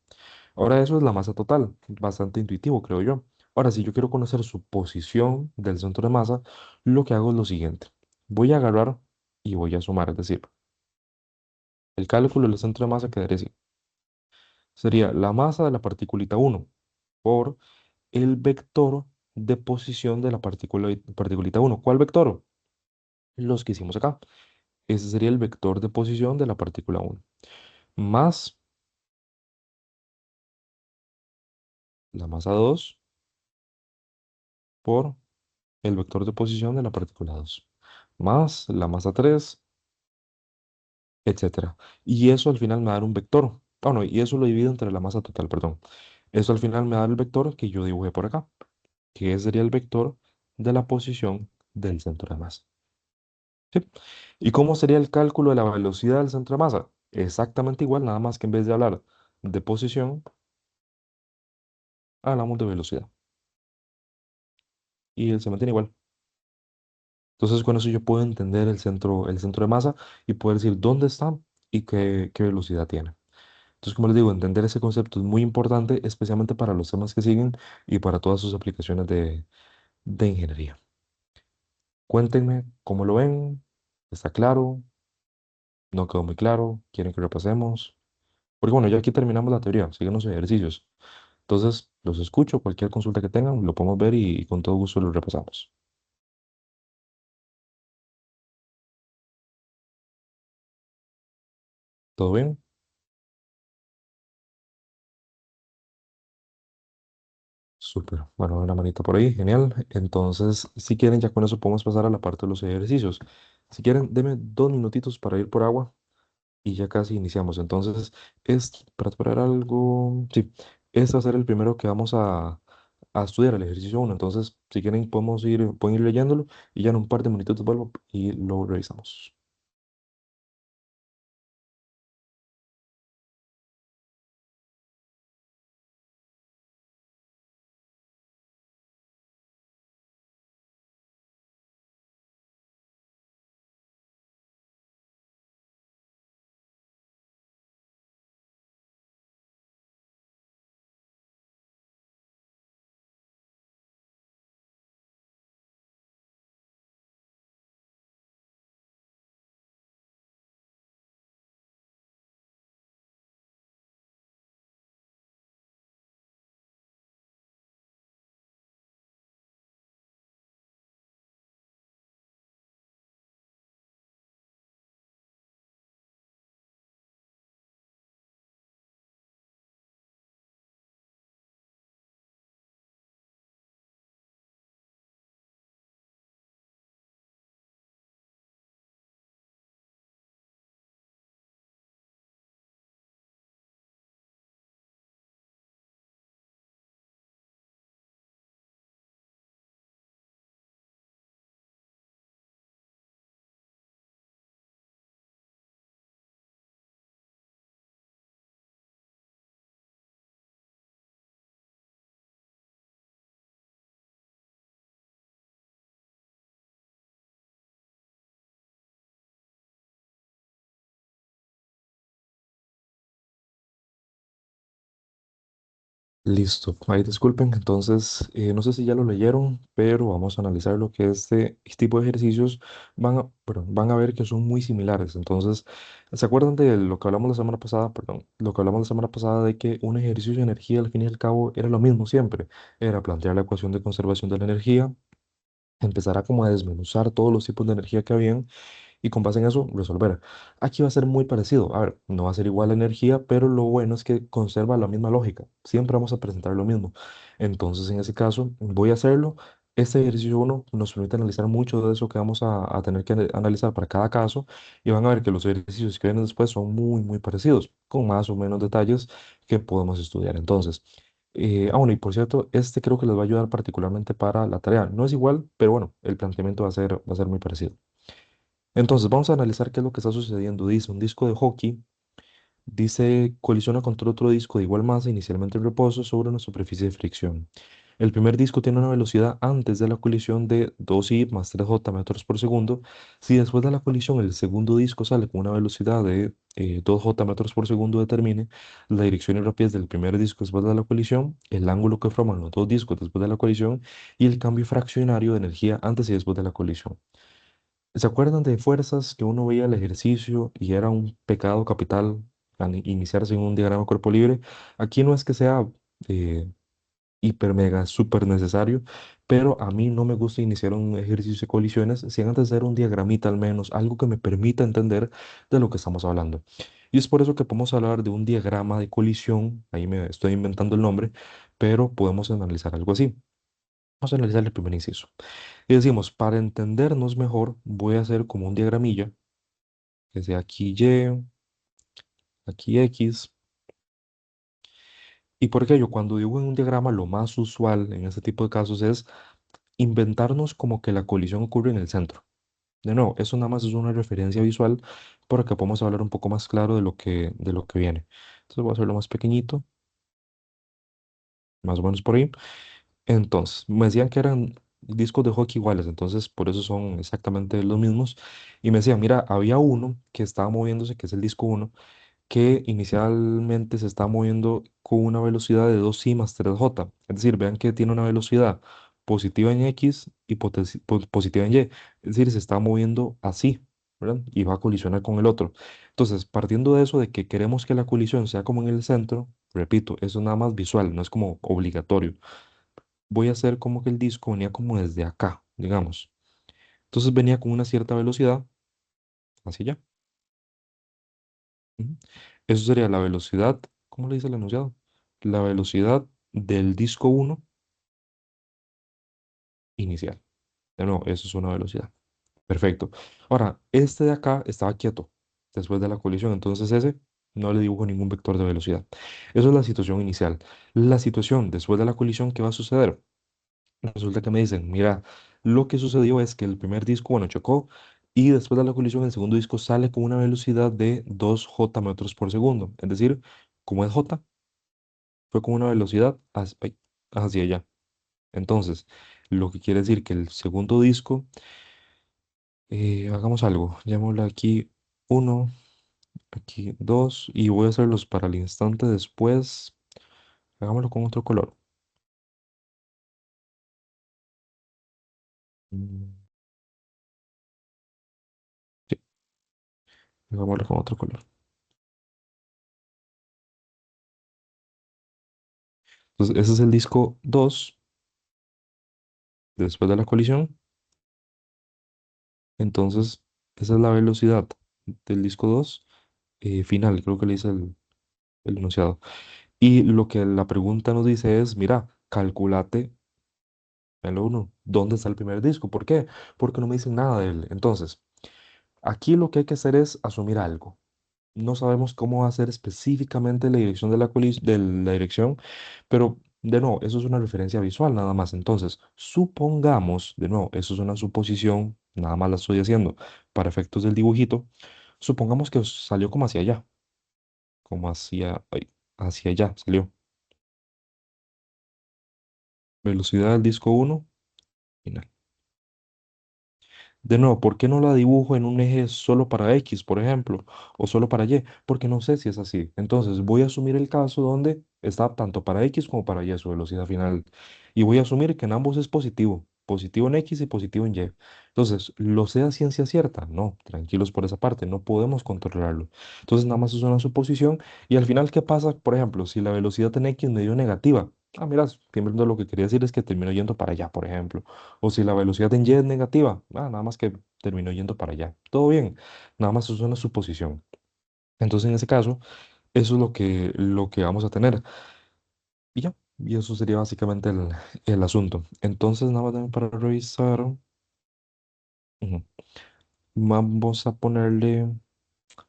Ahora eso es la masa total, bastante intuitivo, creo yo. Ahora, si yo quiero conocer su posición del centro de masa, lo que hago es lo siguiente. Voy a agarrar y voy a sumar, es decir, el cálculo del centro de masa quedaría así. Sería la masa de la particulita uno por el vector de posición de la particulita uno. ¿Cuál vector? Los que hicimos acá. Ese sería el vector de posición de la partícula uno. Más la masa 2 por el vector de posición de la partícula 2. Más la masa 3, etcétera. Y eso al final me va a dar un vector. Ah, no, y eso lo divido entre la masa total, perdón. Eso al final me da el vector que yo dibujé por acá, que sería el vector de la posición del centro de masa. ¿Sí? ¿Y cómo sería el cálculo de la velocidad del centro de masa? Exactamente igual, nada más que en vez de hablar de posición, hablamos de velocidad. Y se mantiene igual. Entonces, con eso yo puedo entender el centro de masa y poder decir dónde está y qué velocidad tiene. Entonces, como les digo, entender ese concepto es muy importante, especialmente para los temas que siguen y para todas sus aplicaciones de ingeniería. Cuéntenme cómo lo ven, ¿está claro? ¿No quedó muy claro? ¿Quieren que repasemos? Porque bueno, ya aquí terminamos la teoría, siguen los ejercicios. Entonces, los escucho, cualquier consulta que tengan, lo podemos ver y con todo gusto lo repasamos. ¿Todo bien? Súper. Bueno, una manita por ahí, genial. Entonces, si quieren, ya con eso podemos pasar a la parte de los ejercicios. Si quieren, denme 2 minutitos para ir por agua y ya casi iniciamos. Entonces, para preparar algo, sí, este va a ser el primero que vamos a estudiar, el ejercicio uno. Entonces, si quieren, pueden ir leyéndolo y ya en un par de minutitos vuelvo y lo revisamos. Listo, ahí disculpen, entonces no sé si ya lo leyeron, pero vamos a analizar lo que este tipo de ejercicios van a ver que son muy similares. Entonces, ¿se acuerdan de lo que hablamos la semana pasada? Perdón, lo que hablamos la semana pasada de que un ejercicio de energía al fin y al cabo era lo mismo siempre, era plantear la ecuación de conservación de la energía, empezar a como a desmenuzar todos los tipos de energía que habían y con base en eso resolver. Aquí va a ser muy parecido. A ver, no va a ser igual la energía, pero lo bueno es que conserva la misma lógica. Siempre vamos a presentar lo mismo. Entonces, en ese caso, voy a hacerlo. Este ejercicio uno nos permite analizar mucho de eso que vamos a tener que analizar para cada caso y van a ver que los ejercicios que vienen después son muy parecidos, con más o menos detalles que podemos estudiar. Entonces, bueno, y por cierto, este creo que les va a ayudar particularmente para la tarea. No es igual, pero bueno, el planteamiento va a ser muy parecido. Entonces, vamos a analizar qué es lo que está sucediendo. Dice, un disco de hockey, dice, colisiona contra otro disco de igual masa inicialmente en reposo sobre una superficie de fricción. El primer disco tiene una velocidad antes de la colisión de 2i más 3j metros por segundo. Si después de la colisión el segundo disco sale con una velocidad de 2j metros por segundo, determine la dirección y rapidez del primer disco después de la colisión, el ángulo que forman los dos discos después de la colisión y el cambio fraccionario de energía antes y después de la colisión. ¿Se acuerdan de fuerzas que uno veía el ejercicio y era un pecado capital iniciarse en un diagrama cuerpo libre? Aquí no es que sea eh, hiper mega súper necesario, pero a mí no me gusta iniciar un ejercicio de colisiones sin antes hacer un diagramita al menos, algo que me permita entender de lo que estamos hablando. Y es por eso que podemos hablar de un diagrama de colisión, ahí me estoy inventando el nombre, pero podemos analizar algo así. Vamos a analizar el primer inciso. Y decimos, para entendernos mejor, voy a hacer como un diagramilla, que sea aquí Y, aquí X. Y por aquello, cuando digo en un diagrama, lo más usual en este tipo de casos es inventarnos como que la colisión ocurre en el centro. De nuevo, eso nada más es una referencia visual para que podamos hablar un poco más claro de lo que viene. Entonces voy a hacerlo más pequeñito, más o menos por ahí. Entonces, me decían que eran discos de hockey iguales, entonces por eso son exactamente los mismos. Y me decían, mira, había uno que estaba moviéndose, que es el disco uno que inicialmente se está moviendo con una velocidad de 2i más 3j. Es decir, vean que tiene una velocidad positiva en X y positiva en Y. Es decir, se está moviendo así, ¿verdad? Y va a colisionar con el otro. Entonces, partiendo de eso, de que queremos que la colisión sea como en el centro, repito, eso es nada más visual, no es como obligatorio. Voy a hacer como que el disco venía como desde acá, digamos. Entonces venía con una cierta velocidad, así ya. Ujú. Eso sería la velocidad, ¿cómo le dice el enunciado? La velocidad del disco uno inicial. De nuevo, eso es una velocidad. Perfecto. Ahora, este de acá estaba quieto después de la colisión, entonces ese no le dibujo ningún vector de velocidad. Eso es la situación inicial. La situación después de la colisión, ¿qué va a suceder? Resulta que me dicen, mira, lo que sucedió es que el primer disco, bueno, chocó y después de la colisión el segundo disco sale con una velocidad de 2j metros por segundo. Es decir, como es j, fue con una velocidad hacia allá. Entonces, lo que quiere decir que el segundo disco, hagamos algo, llamémosle aquí uno, aquí 2 y voy a hacerlos para el instante después, hagámoslo con otro color. Mm, sí, hagámoslo con otro color. Entonces, ese es el disco 2 después de la colisión. Entonces, esa es la velocidad del disco 2 final, creo que le dice el enunciado. Y lo que la pregunta nos dice es, mira, calculate en lo uno, ¿dónde está el primer disco? ¿Por qué? Porque no me dicen nada de él. Entonces, aquí lo que hay que hacer es asumir algo. No sabemos cómo va a ser específicamente la dirección de de la dirección, pero de nuevo, eso es una referencia visual nada más. Entonces, supongamos, de nuevo, eso es una suposición, nada más la estoy haciendo para efectos del dibujito. Supongamos que salió como hacia allá, como hacia, hacia allá salió. Velocidad del disco uno final. De nuevo, ¿por qué no la dibujo en un eje solo para X, por ejemplo, o solo para Y? Porque no sé si es así. Entonces, voy a asumir el caso donde Está tanto para X como para Y su velocidad final. Y voy a asumir que en ambos es positivo. Positivo en X y positivo en Y. Entonces, ¿lo sé a ciencia cierta? No, tranquilos por esa parte, no podemos controlarlo. Entonces, nada más es una suposición. Y al final, ¿qué pasa? Por ejemplo, si la velocidad en X me dio negativa. Ah, mira, simplemente lo que quería decir es que terminó yendo para allá, por ejemplo. O si la velocidad en Y es negativa. Ah, nada más que terminó yendo para allá. Todo bien. Nada más es una suposición. Entonces, en ese caso, eso es lo que vamos a tener. Y ya, y eso sería básicamente el asunto. Entonces, nada más para revisar. Ujú. Vamos a ponerle.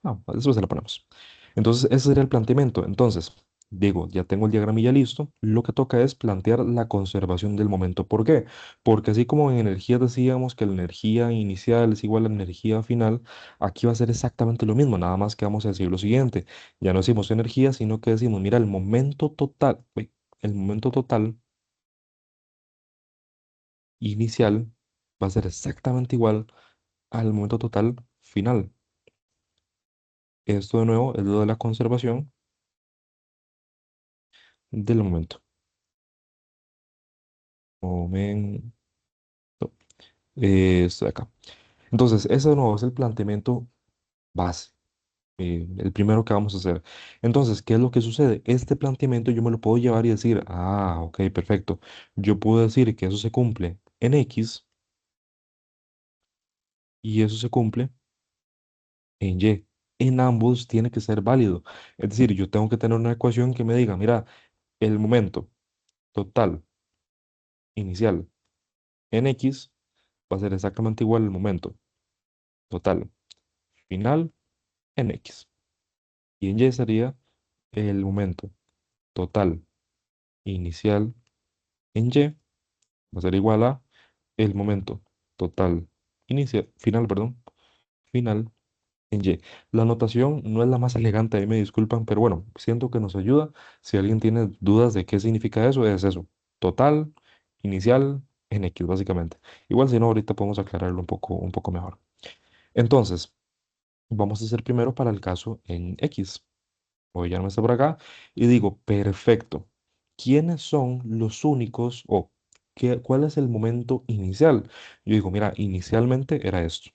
Ah, eso se lo ponemos. Entonces, ese sería el planteamiento. Entonces, digo, ya tengo el diagramilla listo. Lo que toca es plantear la conservación del momento. ¿Por qué? Porque así como en energía decíamos que la energía inicial es igual a la energía final, aquí va a ser exactamente lo mismo. Nada más que vamos a decir lo siguiente. Ya no decimos energía, sino que decimos, mira, el momento total inicial va a ser exactamente igual al momento total final. Esto de nuevo es lo de la conservación del momento. Momento. Esto de acá. Entonces, ese de nuevo es el planteamiento base, el primero que vamos a hacer. Entonces, ¿qué es lo que sucede? Este planteamiento yo me lo puedo llevar y decir, ah, ok, perfecto. Yo puedo decir que eso se cumple en X y eso se cumple en Y. En ambos tiene que ser válido. Es decir, yo tengo que tener una ecuación que me diga, mira, el momento total inicial en X va a ser exactamente igual al momento total final en X. Y en Y sería el momento total inicial en Y va a ser igual a el momento total inicial, final, perdón, final en Y. La notación no es la más elegante, ahí me disculpan, pero bueno, siento que nos ayuda. Si alguien tiene dudas de qué significa eso, es eso. Total, inicial, en X, básicamente. Igual si no, ahorita podemos aclararlo un poco mejor. Entonces, vamos a hacer primero para el caso en X. Voy a llamarme por acá y digo, perfecto. ¿Quiénes son los únicos o cuál es el momento inicial? Yo digo, mira, inicialmente era esto,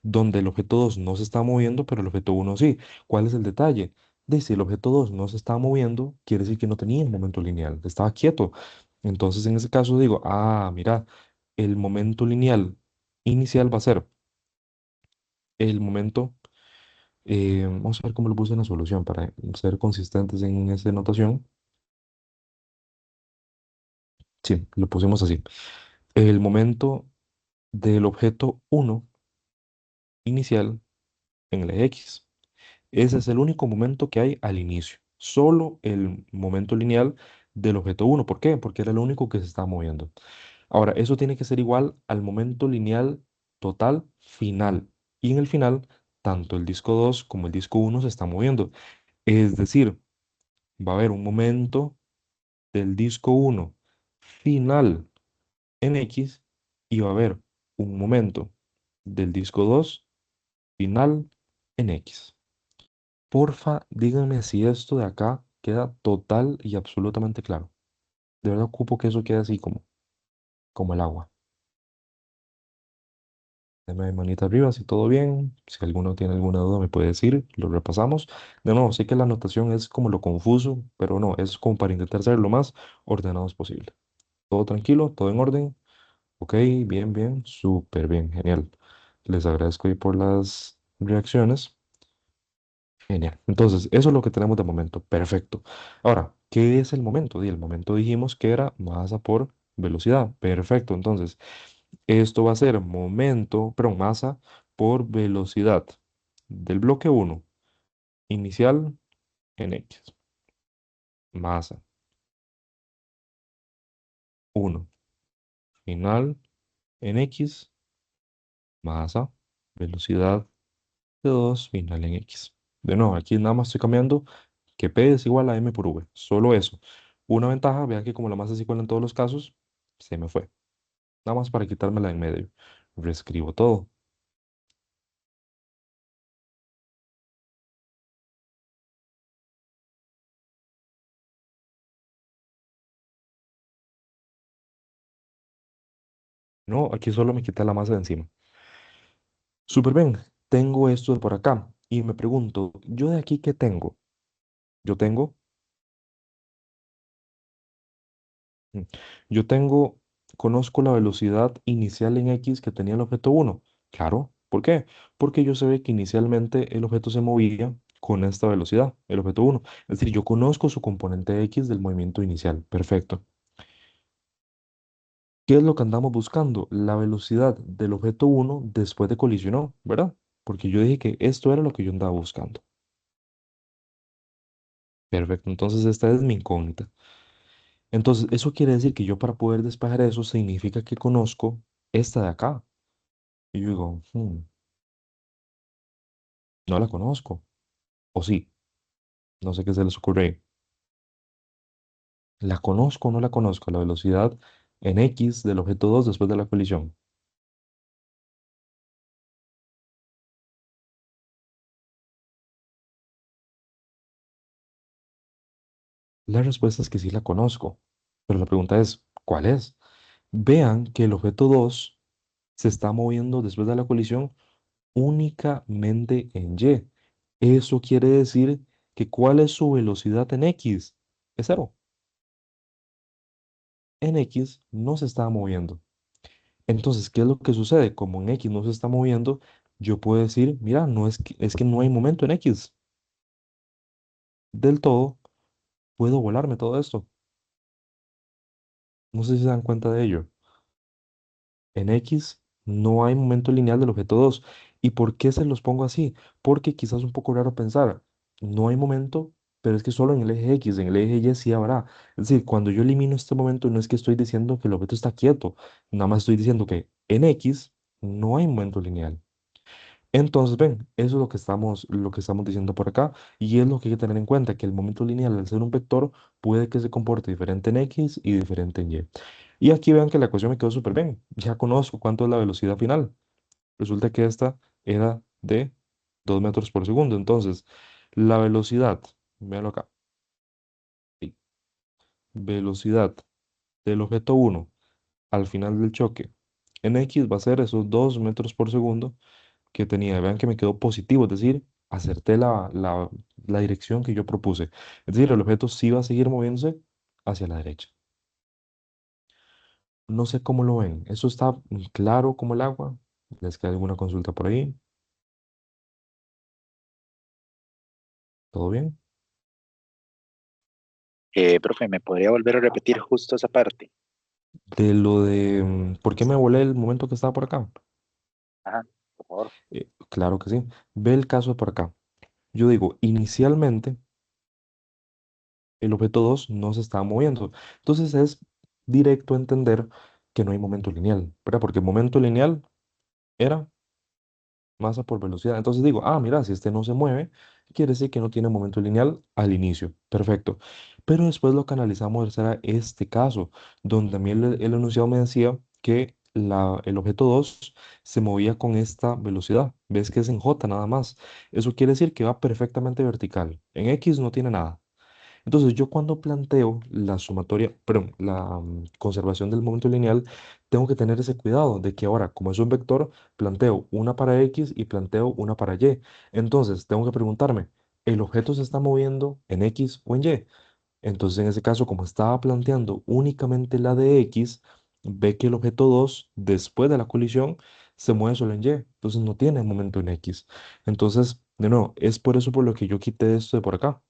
donde el objeto 2 no se está moviendo, pero el objeto uno sí. ¿Cuál es el detalle? De si el objeto 2 no se estaba moviendo, quiere decir que no tenía el momento lineal, estaba quieto. Entonces, en ese caso digo, ah, mira, el momento lineal inicial va a ser el momento, vamos a ver cómo lo puse en la solución para ser consistentes en esa notación. Sí, lo pusimos así. El momento del objeto uno inicial en el eje X. Ese es el único momento que hay al inicio. Solo el momento lineal del objeto uno. ¿Por qué? Porque era el único que se estaba moviendo. Ahora, eso tiene que ser igual al momento lineal total final. Y en el final, tanto el disco 2 como el disco uno se están moviendo. Es decir, va a haber un momento del disco uno final en X y va a haber un momento del disco 2 final en X. Porfa, díganme si esto de acá queda total y absolutamente claro. De verdad ocupo que eso quede así como el agua. Deme manita arriba si todo bien. Si alguno tiene alguna duda me puede decir, lo repasamos. De nuevo, sé que la anotación es como lo confuso, pero no, es como para intentar ser lo más ordenados posible. Todo tranquilo, todo en orden. Ok, bien, bien, súper bien, genial. Les agradezco ahí por las reacciones. Genial. Entonces, eso es lo que tenemos de momento. Perfecto. Ahora, ¿qué es el momento? Y el momento dijimos que era masa por velocidad. Perfecto. Entonces, esto va a ser momento, perdón, masa por velocidad del bloque uno inicial en X. Masa uno final en X. Masa, velocidad de 2 final en X. De nuevo, aquí nada más estoy cambiando que P es igual a M por V. Solo eso. Una ventaja, vean que como la masa es igual en todos los casos, se me fue. Nada más para quitármela en medio. Reescribo todo. No, aquí solo me quita la masa de encima. Súper bien, tengo esto de por acá y me pregunto, ¿yo de aquí qué tengo? Yo tengo, mm, yo tengo, conozco la velocidad inicial en X que tenía el objeto uno. Claro, ¿por qué? Porque yo sé que inicialmente el objeto se movía con esta velocidad, el objeto uno. Es decir, yo conozco su componente X del movimiento inicial. Perfecto. ¿Qué es lo que andamos buscando? La velocidad del objeto uno después de colisionó, ¿verdad? Porque yo dije que esto era lo que yo andaba buscando. Perfecto, entonces esta es mi incógnita. Entonces, eso quiere decir que yo para poder despejar eso significa que conozco esta de acá. Y yo digo, no la conozco. O sí, no sé qué se les ocurre ahí. ¿La conozco o no la conozco? La velocidad en X del objeto 2 después de la colisión. La respuesta es que sí la conozco. Pero la pregunta es, ¿cuál es? Vean que el objeto 2 se está moviendo después de la colisión únicamente en Y. Eso quiere decir que ¿cuál es su velocidad en X? Es cero. En X no se está moviendo. Entonces, ¿qué es lo que sucede? Como en X no se está moviendo, yo puedo decir, mira, no es que no hay momento en X. Del todo, puedo volarme todo esto. No sé si se dan cuenta de ello. En X no hay momento lineal del objeto 2. ¿Y por qué se los pongo así? Porque quizás es un poco raro pensar, no hay momento, pero es que solo en el eje X, en el eje Y sí habrá. Es decir, cuando yo elimino este momento, no es que estoy diciendo que el objeto está quieto, nada más estoy diciendo que en X no hay momento lineal. Entonces, ven, eso es lo que estamos diciendo por acá, y es lo que hay que tener en cuenta, que el momento lineal al ser un vector puede que se comporte diferente en X y diferente en Y. Y aquí vean que la ecuación me quedó súper bien. Ya conozco cuánto es la velocidad final. Resulta que esta era de 2 metros por segundo. Entonces, la velocidad, véanlo acá, sí, velocidad del objeto uno al final del choque en X va a ser esos 2 metros por segundo que tenía. Vean que me quedó positivo, es decir, acerté la dirección que yo propuse. Es decir, el objeto sí va a seguir moviéndose hacia la derecha. No sé cómo lo ven. ¿Eso está claro como el agua? ¿Les queda alguna consulta por ahí? ¿Todo bien? Profe, ¿me podría volver a repetir justo esa parte? De lo de por qué me volé el momento que estaba por acá. Ajá, por favor. Claro que sí. Ve el caso de por acá. Yo digo, inicialmente el objeto 2 no se estaba moviendo. Entonces es directo entender que no hay momento lineal, ¿verdad? Porque el momento lineal era masa por velocidad. Entonces digo, mira, si este no se mueve, quiere decir que no tiene momento lineal al inicio. Perfecto. Pero después lo que analizamos era este caso, donde también el enunciado me decía que el objeto 2 se movía con esta velocidad. Ves que es en J nada más. Eso quiere decir que va perfectamente vertical. En X no tiene nada. Entonces, yo cuando planteo la sumatoria, perdón, la conservación del momento lineal, tengo que tener ese cuidado de que ahora, como es un vector, planteo una para X y planteo una para Y. Entonces, tengo que preguntarme, ¿el objeto se está moviendo en X o en Y? Entonces, en ese caso, como estaba planteando únicamente la de X, ve que el objeto 2 después de la colisión, se mueve solo en Y. Entonces, no tiene momento en X. Entonces, de nuevo, es por eso por lo que yo quité esto de por acá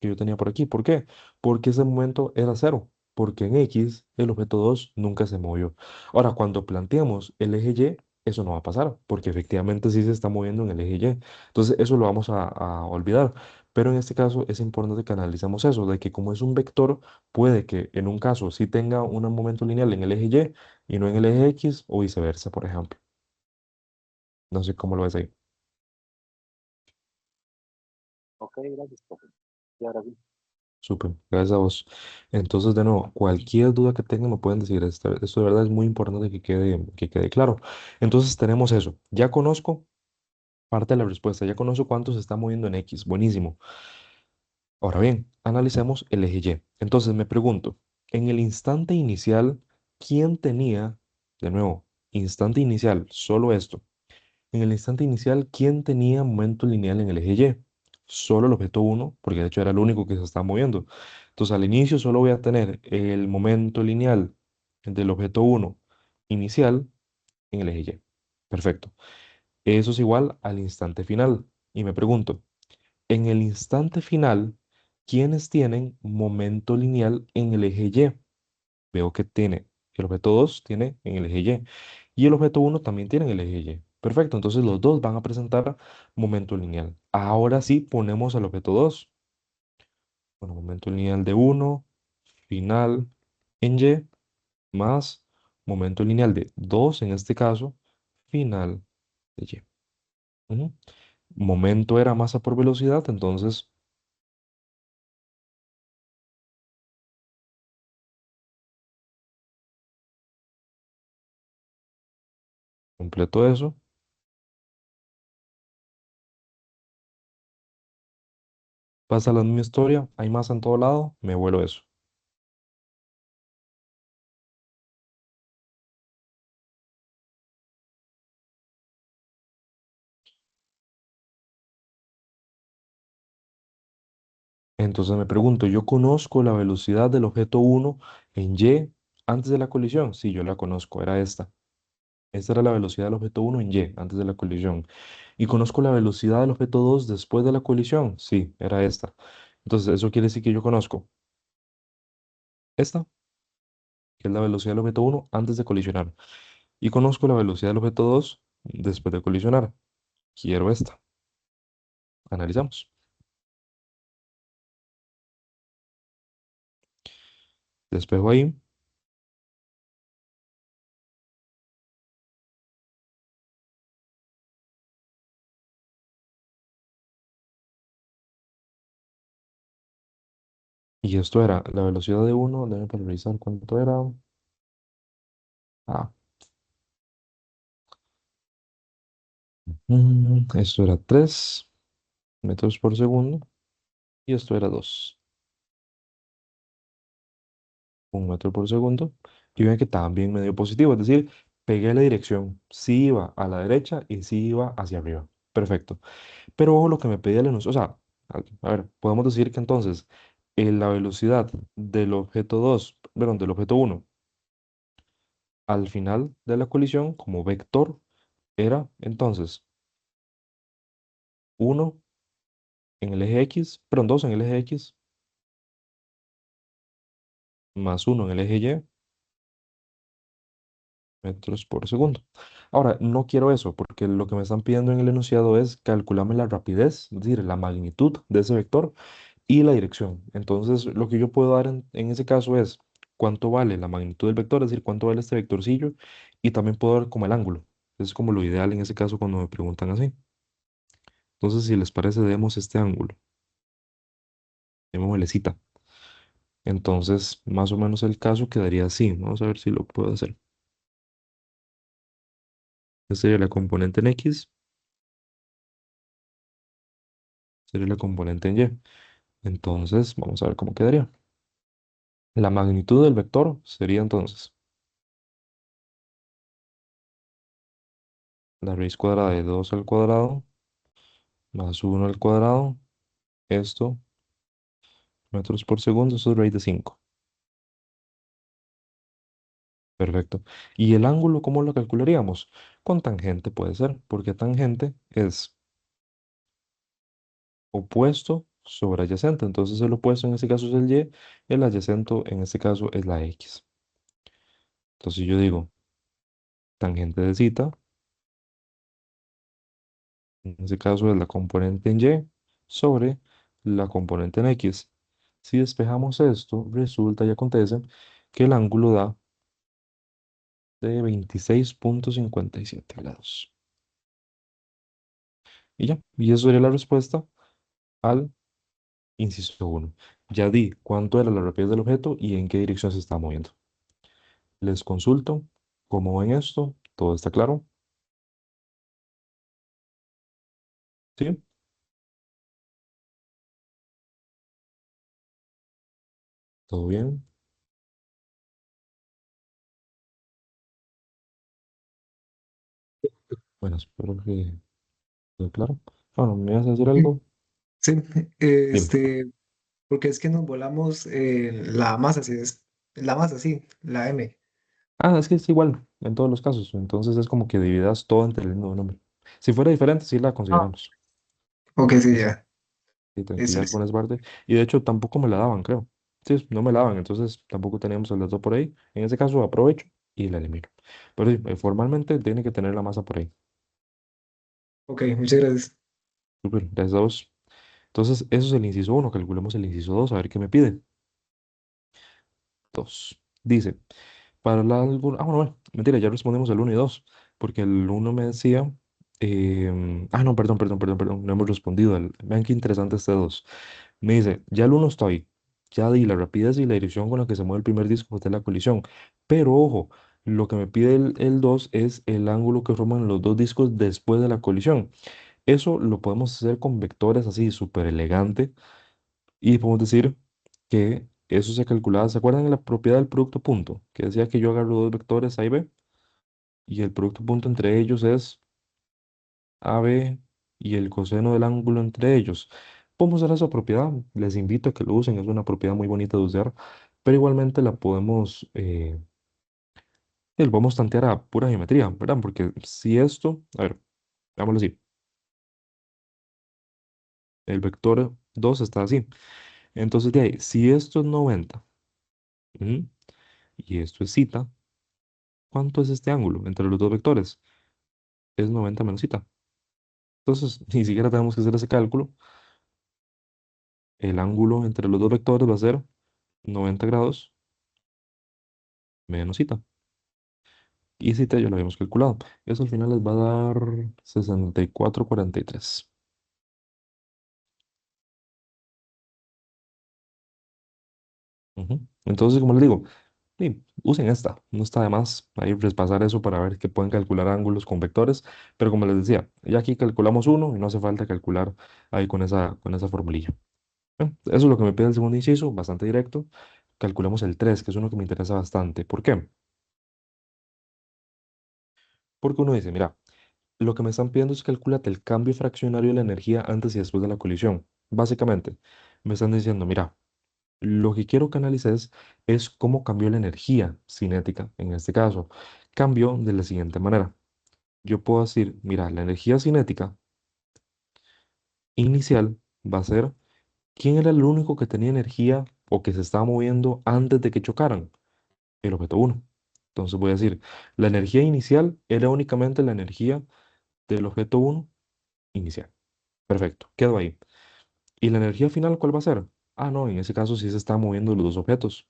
que yo tenía por aquí. ¿Por qué? Porque ese momento era cero, porque en X el objeto 2 nunca se movió. Ahora, cuando planteamos el eje Y, eso no va a pasar, porque efectivamente sí se está moviendo en el eje Y. Entonces, eso lo vamos a olvidar. Pero en este caso es importante que analicemos eso, de que como es un vector, puede que en un caso sí tenga un momento lineal en el eje Y y no en el eje X o viceversa, por ejemplo. No sé cómo lo ves ahí. Ok, gracias, profe. Y ahora sí. Súper, gracias a vos. Entonces, de nuevo, cualquier duda que tengan me pueden decir. Esto de verdad es muy importante que quede claro. Entonces, tenemos eso. Ya conozco parte de la respuesta. Ya conozco cuánto se está moviendo en X. Buenísimo. Ahora bien, analicemos el eje Y. Entonces, me pregunto, en el instante inicial ¿quién tenía, de nuevo, instante inicial, solo esto? En el instante inicial, ¿quién tenía momento lineal en el eje Y? Solo el objeto uno, porque de hecho era el único que se estaba moviendo. Entonces, al inicio solo voy a tener el momento lineal del objeto uno inicial en el eje Y. Perfecto. Eso es igual al instante final. Y me pregunto, en el instante final, ¿quiénes tienen momento lineal en el eje Y? Veo que tiene, el objeto 2 tiene en el eje Y y el objeto uno también tiene en el eje Y. Perfecto, entonces los dos van a presentar momento lineal. Ahora sí ponemos al objeto 2. Bueno, momento lineal de uno final en Y, más momento lineal de 2 en este caso, final de Y. Ujú. Momento era masa por velocidad, entonces completo eso. Pasa la misma historia, hay masa en todo lado, me vuelo eso. Entonces me pregunto, ¿yo conozco la velocidad del objeto uno en Y antes de la colisión? Sí, yo la conozco, era esta. Esta era la velocidad del objeto uno en Y antes de la colisión. ¿Y conozco la velocidad del objeto 2 después de la colisión? Sí, era esta. Entonces, eso quiere decir que yo conozco esta, que es la velocidad del objeto uno antes de colisionar. Y conozco la velocidad del objeto 2 después de colisionar. Quiero esta. Analizamos. Despejo ahí. Y esto era la velocidad de uno. Déjame para revisar cuánto era. Ah, esto era 3 metros por segundo y esto era 2, 1 metro por segundo. Y ven que también me dio positivo, es decir, pegué la dirección. Sí iba a la derecha y sí iba hacia arriba. Perfecto. Pero ojo lo que me pedía el enunciado. O sea, a ver, podemos decir que entonces la velocidad del objeto 2, perdón, del objeto uno al final de la colisión como vector era entonces uno en el eje X, perdón, 2 en el eje X más uno en el eje Y metros por segundo. Ahora, no quiero eso porque lo que me están pidiendo en el enunciado es calcularme la rapidez, es decir, la magnitud de ese vector y la dirección. Entonces, lo que yo puedo dar en ese caso es cuánto vale la magnitud del vector, es decir, cuánto vale este vectorcillo y también puedo dar como el ángulo. Es como lo ideal en ese caso cuando me preguntan así. Entonces, si les parece, demos este ángulo, démosle cita. Entonces, más o menos el caso quedaría así. Vamos a ver si lo puedo hacer. Esta sería la componente en X, sería la componente en Y. Entonces, vamos a ver cómo quedaría. La magnitud del vector sería entonces la raíz cuadrada de 2 al cuadrado más uno al cuadrado. Esto, metros por segundo, eso es raíz de 5. Perfecto. ¿Y el ángulo cómo lo calcularíamos? Con tangente puede ser, porque tangente es opuesto sobre adyacente. Entonces el opuesto en este caso es el Y, el adyacente en este caso es la X. Entonces yo digo tangente de cita, en este caso es la componente en Y sobre la componente en X. Si despejamos esto, resulta y acontece que el ángulo da de 26,57 grados. Y ya, y eso sería la respuesta al inciso uno. Ya di cuánto era la rapidez del objeto y en qué dirección se está moviendo. Les consulto cómo ven esto. ¿Todo está claro? ¿Sí? ¿Todo bien? Bueno, espero que quede claro. Bueno, ¿me ibas a decir Mm, algo? sí, Dime. porque es que nos volamos la masa, si es la masa, sí, la M. Ah, es que es igual en todos los casos. Entonces es como que dividas todo entre el mismo número. Si fuera diferente, sí la Ah, consideramos. ok, sí, Eso. ya. Y Listo, tranquilidad listo. con esa parte. Y de hecho tampoco me la daban, creo. Sí, no me la daban, entonces tampoco teníamos el dato por ahí. En ese caso aprovecho y la elimino. Pero sí, formalmente tiene que tener la masa por ahí. Ok, muchas gracias. Súper, gracias a vos. Entonces, eso es el inciso uno. Calculemos el inciso 2 a ver qué me pide. 2. Dice, para la álbum. Ah, bueno, bueno, mentira, ya respondimos el uno y 2 porque el uno me decía. No, perdón, no hemos respondido. Vean qué interesante este 2. Me dice, ya el uno está ahí. Ya di la rapidez y la dirección con la que se mueve el primer disco de la colisión. Pero ojo, lo que me pide el 2 es el ángulo que forman los dos discos después de la colisión. Eso lo podemos hacer con vectores así, súper elegante. Y podemos decir que eso se calculaba. ¿Se acuerdan de la propiedad del producto punto? Que decía que yo agarro dos vectores A y B y el producto punto entre ellos es AB y el coseno del ángulo entre ellos. Podemos usar esa propiedad. Les invito a que lo usen. Es una propiedad muy bonita de usar. Pero igualmente la podemos, lo podemos tantear a pura geometría, ¿verdad? Porque si esto, a ver, veámoslo así. El vector 2 está así. Entonces de ahí, si esto es 90 ujú, y esto es zeta, ¿cuánto es este ángulo entre los dos vectores? Es 90 menos zeta. Entonces, ni siquiera tenemos que hacer ese cálculo. El ángulo entre los dos vectores va a ser 90 grados menos zeta. Y zeta ya lo habíamos calculado. Eso al final les va a dar 64,43. Ujú. Entonces, como les digo, sí, usen esta. No está de más ahí repasar eso para ver que pueden calcular ángulos con vectores. Pero como les decía, ya aquí calculamos uno y no hace falta calcular ahí con esa formulilla. Eso es lo que me pide el segundo inciso, bastante directo. Calculemos el 3 que es uno que me interesa bastante. ¿Por qué? Porque uno dice, mira, lo que me están pidiendo es calculate el cambio fraccionario de la energía antes y después de la colisión. Básicamente, me están diciendo, mira, lo que quiero que analices es cómo cambió la energía cinética, en este caso. Cambió de la siguiente manera. Yo puedo decir, mira, la energía cinética inicial va a ser, ¿quién era el único que tenía energía o que se estaba moviendo antes de que chocaran? El objeto uno. Entonces voy a decir, la energía inicial era únicamente la energía del objeto uno inicial. Perfecto, quedó ahí. ¿Y la energía final cuál va a ser? Ah, no, en ese caso sí se están moviendo los dos objetos.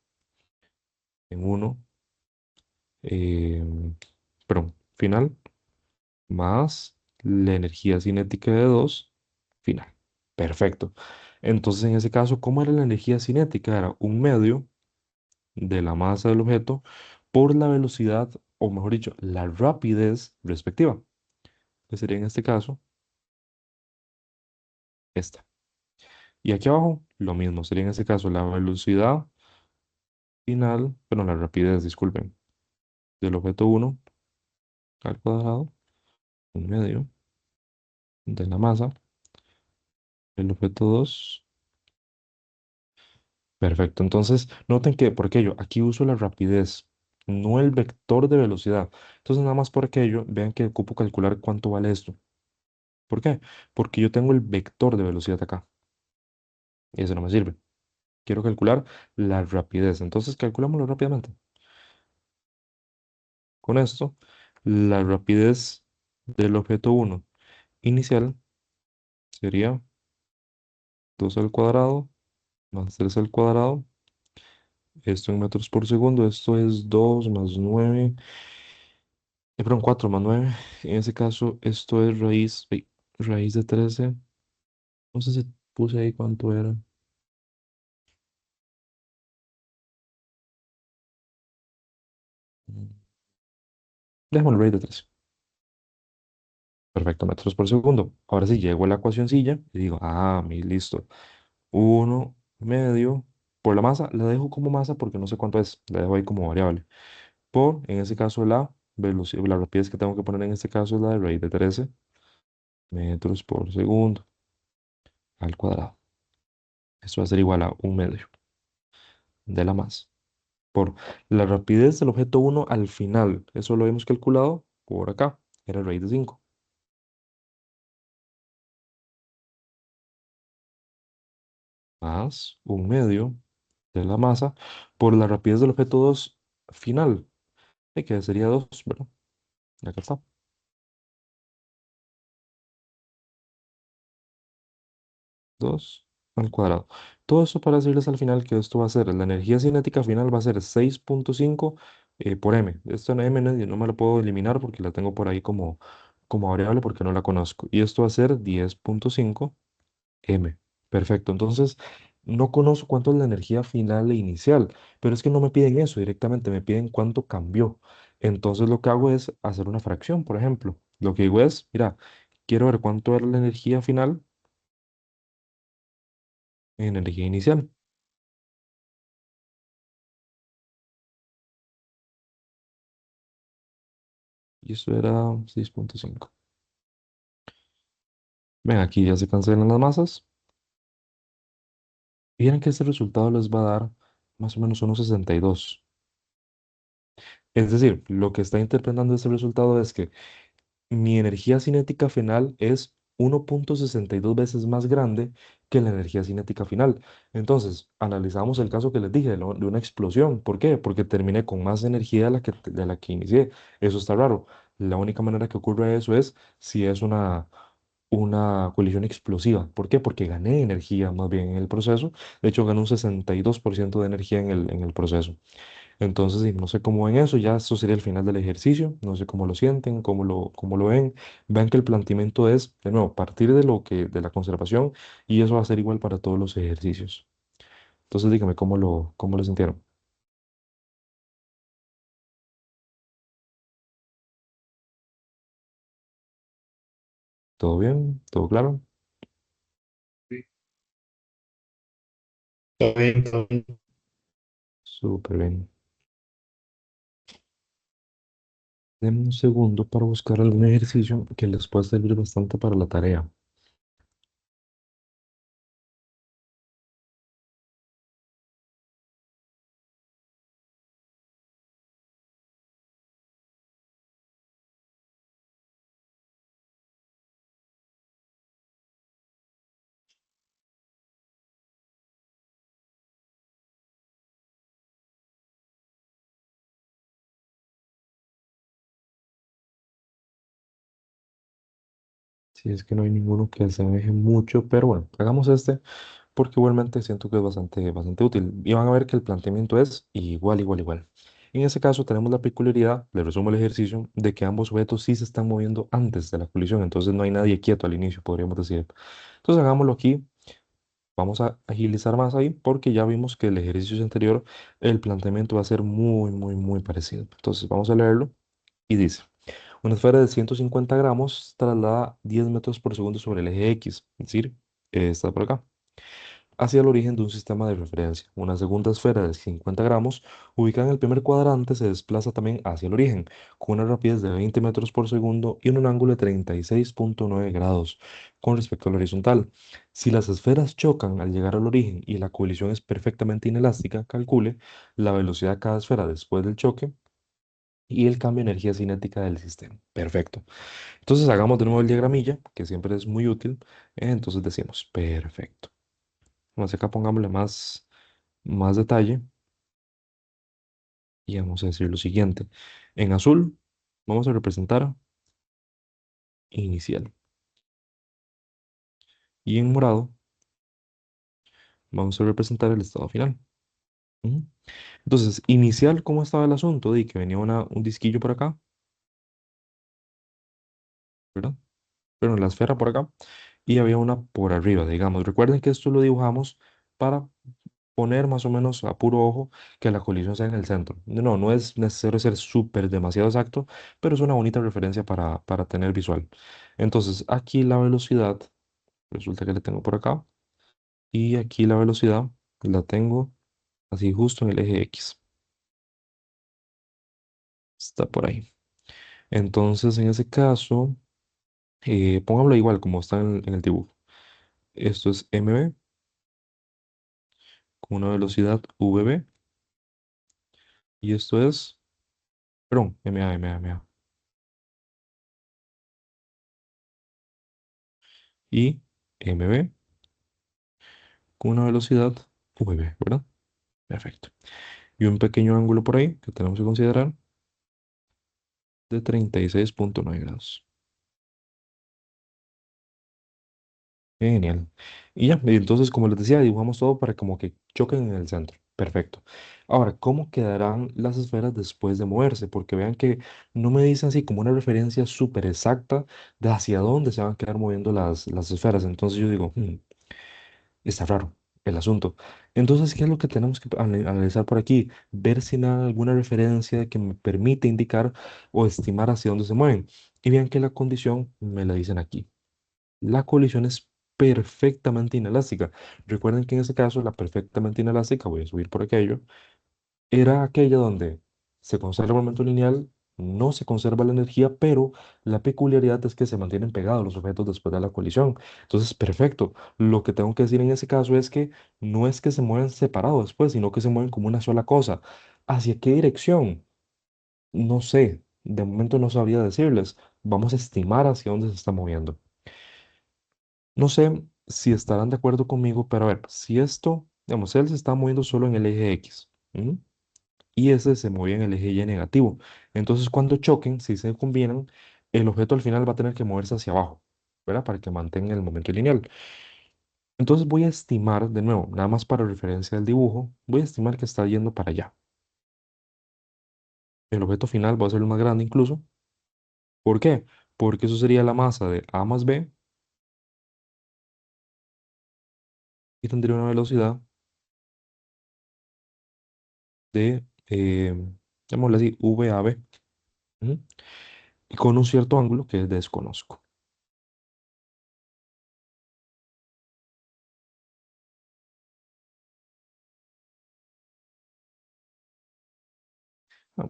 En uno, eh, perdón, final, más la energía cinética de dos, final. Perfecto. Entonces, en ese caso, ¿cómo era la energía cinética? Era un medio de la masa del objeto por la velocidad, o mejor dicho, la rapidez respectiva, que sería en este caso esta. Y aquí abajo, lo mismo, sería en este caso la velocidad final, pero la rapidez, disculpen, del objeto uno al cuadrado, un medio de la masa, el objeto 2. Perfecto. Entonces, noten que por aquello, aquí uso la rapidez, no el vector de velocidad. Entonces, nada más por aquello, vean que ocupo calcular cuánto vale esto. ¿Por qué? Porque yo tengo el vector de velocidad acá y eso no me sirve. Quiero calcular la rapidez. Entonces, calculámoslo rápidamente. Con esto, la rapidez del objeto uno inicial sería 2 al cuadrado más 3 al cuadrado. Esto en metros por segundo. Esto es 2 más 9. Perdón, 4 más 9. En ese caso, esto es raíz de 13. No sé si puse ahí cuánto era. Mm, Dejémoslo raíz de 13. Perfecto, metros por segundo. Ahora sí, llego a la ecuacioncilla y digo, listo. Uno medio por la masa. La dejo como masa porque no sé cuánto es. La dejo ahí como variable. Por, en ese caso, la la rapidez que tengo que poner en este caso es la de raíz de 13 metros por segundo al cuadrado. Esto va a ser igual a 1 medio de la masa por la rapidez del objeto uno al final. Eso lo hemos calculado por acá. Era raíz de 5 más 1 medio de la masa por la rapidez del objeto 2 final, que sería 2, ¿verdad? Acá está. 2 al cuadrado. Todo eso para decirles al final que esto va a ser, la energía cinética final va a ser 6,5 por m. Esto en m no me lo puedo eliminar porque la tengo por ahí como variable porque no la conozco. Y esto va a ser 10,5 m. Perfecto. Entonces, no conozco cuánto es la energía final e inicial, pero es que no me piden eso directamente, me piden cuánto cambió. Entonces, lo que hago es hacer una fracción, por ejemplo. Lo que digo es, mira, quiero ver cuánto era la energía final en energía inicial. Y eso era 6,5. Ven, aquí ya se cancelan las masas. Y miren que este resultado les va a dar más o menos unos 62. Es decir, lo que está interpretando este resultado es que mi energía cinética final es 1,62 veces más grande que la energía cinética final. Entonces, analizamos el caso que les dije de una explosión. ¿Por qué? Porque terminé con más energía de la que inicié. Eso está raro. La única manera que ocurre eso es si es una colisión explosiva. ¿Por qué? Porque gané energía más bien en el proceso. De hecho, gané un 62% de energía en el proceso. Entonces, sí, no sé cómo ven eso, ya eso sería el final del ejercicio, no sé cómo lo sienten, cómo lo ven. Vean que el planteamiento es, de nuevo, partir de la conservación y eso va a ser igual para todos los ejercicios. Entonces, dígame cómo lo sintieron. ¿Todo bien? ¿Todo claro? Sí, todo bien, todo bien. Súper bien. Denme un segundo para buscar algún ejercicio que les pueda servir bastante para la tarea. Si es que no hay ninguno que se asemeje mucho, pero bueno, hagamos este porque igualmente siento que es bastante, bastante útil. Y van a ver que el planteamiento es igual, igual, igual. En este caso tenemos la peculiaridad, le resumo el ejercicio, de que ambos objetos sí se están moviendo antes de la colisión, entonces no hay nadie quieto al inicio, podríamos decir. Entonces hagámoslo aquí, vamos a agilizar más ahí porque ya vimos que el ejercicio anterior, el planteamiento va a ser muy, muy, muy parecido. Entonces vamos a leerlo y dice. Una esfera de 150 gramos traslada 10 metros por segundo sobre el eje X, es decir, está por acá, hacia el origen de un sistema de referencia. Una segunda esfera de 50 gramos, ubicada en el primer cuadrante, se desplaza también hacia el origen, con una rapidez de 20 metros por segundo y en un ángulo de 36,9 grados con respecto al horizontal. Si las esferas chocan al llegar al origen y la colisión es perfectamente inelástica, calcule la velocidad de cada esfera después del choque y el cambio de energía cinética del sistema. Perfecto. Entonces hagamos de nuevo el diagramilla, que siempre es muy útil. Entonces decimos, perfecto. Vamos acá, pongámosle más detalle y vamos a decir lo siguiente. En azul vamos a representar inicial y en morado vamos a representar el estado final. Ujú. Entonces, inicial, ¿cómo estaba el asunto? De que venía un disquillo por acá, ¿verdad? Pero la esfera por acá y había una por arriba, digamos. Recuerden que esto lo dibujamos para poner más o menos a puro ojo que la colisión sea en el centro. No, no es necesario ser súper demasiado exacto, pero es una bonita referencia para tener visual. Entonces, aquí la velocidad, resulta que la tengo por acá, y aquí la velocidad la tengo así justo en el eje X. Está por ahí. Entonces, en ese caso, pongámoslo igual como está en el dibujo. Esto es mb con una velocidad vb y esto es, perdón, ma y mb con una velocidad vb, ¿verdad? Perfecto. Y un pequeño ángulo por ahí que tenemos que considerar de 36,9 grados. Genial. Y ya, y entonces, como les decía, dibujamos todo para como que choquen en el centro. Perfecto. Ahora, ¿cómo quedarán las esferas después de moverse? Porque vean que no me dicen así como una referencia súper exacta de hacia dónde se van a quedar moviendo las esferas. Entonces yo digo, está raro el asunto. Entonces, ¿qué es lo que tenemos que analizar por aquí? Ver si hay alguna referencia que me permite indicar o estimar hacia dónde se mueven. Y vean que la condición me la dicen aquí. La colisión es perfectamente inelástica. Recuerden que en ese caso la perfectamente inelástica, voy a subir por aquello, era aquella donde se conserva el momento lineal, no se conserva la energía, pero la peculiaridad es que se mantienen pegados los objetos después de la colisión. Entonces, perfecto. Lo que tengo que decir en ese caso es que no es que se muevan separados después, sino que se mueven como una sola cosa. ¿Hacia qué dirección? No sé. De momento no sabría decirles. Vamos a estimar hacia dónde se está moviendo. No sé si estarán de acuerdo conmigo, pero a ver, si esto, digamos, él se está moviendo solo en el eje X, ¿m? Y ese se movía en el eje Y negativo. Entonces, cuando choquen, si se combinan, el objeto al final va a tener que moverse hacia abajo, ¿verdad? Para que mantenga el momento lineal. Entonces, voy a estimar, de nuevo, nada más para referencia del dibujo, voy a estimar que está yendo para allá. El objeto final va a ser el más grande incluso. ¿Por qué? Porque eso sería la masa de A más B y tendría una velocidad de, llamémosle así, VAB. Ujú. Y con un cierto ángulo que desconozco.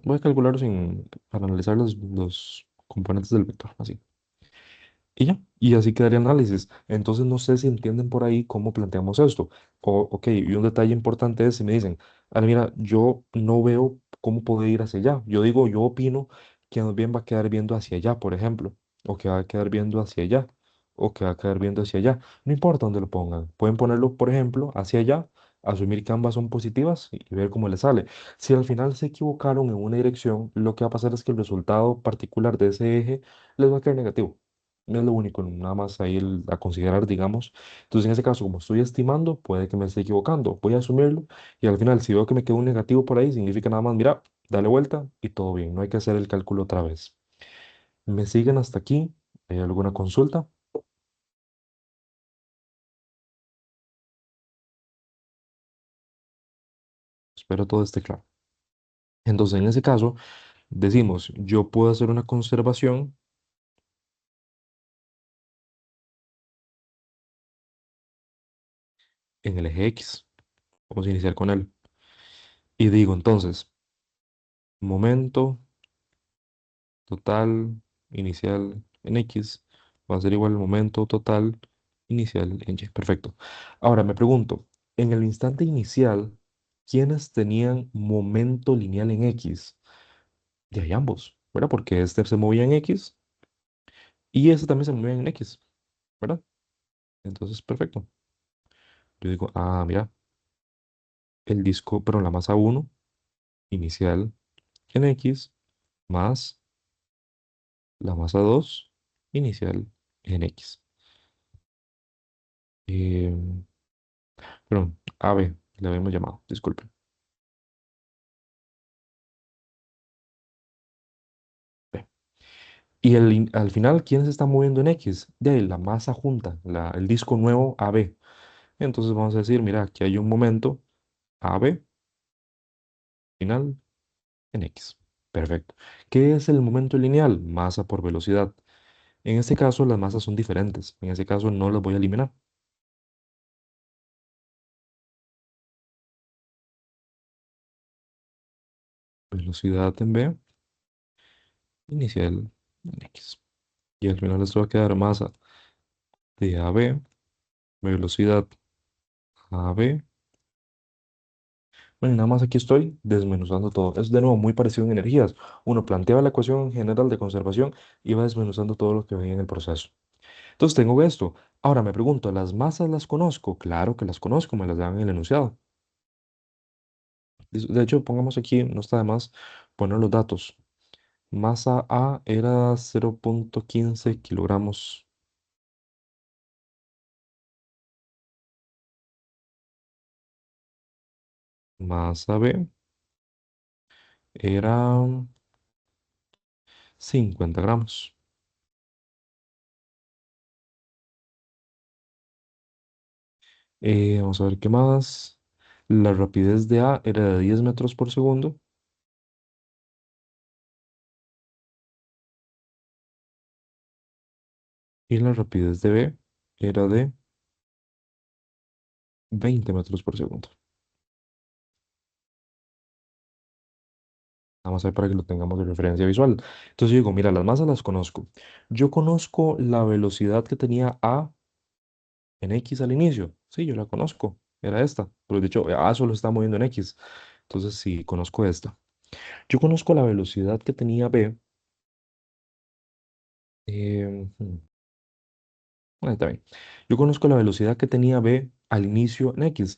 Voy a calcular para analizar los componentes del vector, así. Y ya, y así quedaría el análisis. Entonces no sé si entienden por ahí cómo planteamos esto. Ok, y un detalle importante es si me dicen, mira, yo no veo cómo puede ir hacia allá. Yo digo, yo opino que más bien va a quedar viendo hacia allá, por ejemplo, o que va a quedar viendo hacia allá, o que va a quedar viendo hacia allá. No importa dónde lo pongan. Pueden ponerlo, por ejemplo, hacia allá, asumir que ambas son positivas y ver cómo les sale. Si al final se equivocaron en una dirección, lo que va a pasar es que el resultado particular de ese eje les va a quedar negativo. No es lo único, nada más ahí a considerar, digamos. Entonces, en ese caso, como estoy estimando, puede que me esté equivocando. Voy a asumirlo y al final, si veo que me quedó un negativo por ahí, significa nada más, mira, dale vuelta y todo bien. No hay que hacer el cálculo otra vez. ¿Me siguen hasta aquí? ¿Hay alguna consulta? Espero todo esté claro. Entonces, en ese caso, decimos, yo puedo hacer una conservación en el eje X. Vamos a iniciar con él. Y digo, entonces, momento total inicial en X va a ser igual al momento total inicial en Y. Perfecto. Ahora me pregunto, en el instante inicial, ¿quiénes tenían momento lineal en X? De ahí ambos, ¿verdad? Porque este se movía en X y este también se movía en X, ¿verdad? Entonces, perfecto. Yo digo, mira, el disco, pero la masa uno inicial en X más la masa 2 inicial en X. Em, Perdón, AB, le habíamos llamado, disculpen. B. Y al final, ¿quién se está moviendo en X? De ahí, la masa junta, el disco nuevo AB. Entonces vamos a decir, mira, aquí hay un momento AB final en X. Perfecto. ¿Qué es el momento lineal? Masa por velocidad. En este caso, las masas son diferentes. En este caso, no las voy a eliminar. Velocidad en B inicial en X. Y al final esto va a quedar masa de AB, velocidad AB. Bueno, y nada más aquí estoy desmenuzando todo. Es de nuevo muy parecido en energías. Uno planteaba la ecuación general de conservación y va desmenuzando todo lo que veía en el proceso. Entonces tengo esto. Ahora me pregunto, ¿las masas las conozco? Claro que las conozco, me las dan en el enunciado. De hecho, pongamos aquí, no está de más poner los datos. Masa A era 0,15 kilogramos. Masa B era 50 gramos. Vamos a ver qué más. La rapidez de A era de 10 metros por segundo y la rapidez de B era de 20 metros por segundo. Vamos a ver para que lo tengamos de referencia visual. Entonces yo digo, mira, las masas las conozco. Yo conozco la velocidad que tenía A en X al inicio. Sí, yo la conozco. Era esta. Pero de hecho, A solo está moviendo en X. Entonces sí, conozco esta. Yo conozco la velocidad que tenía B. Hmm, ahí está bien. Yo conozco la velocidad que tenía B al inicio en X.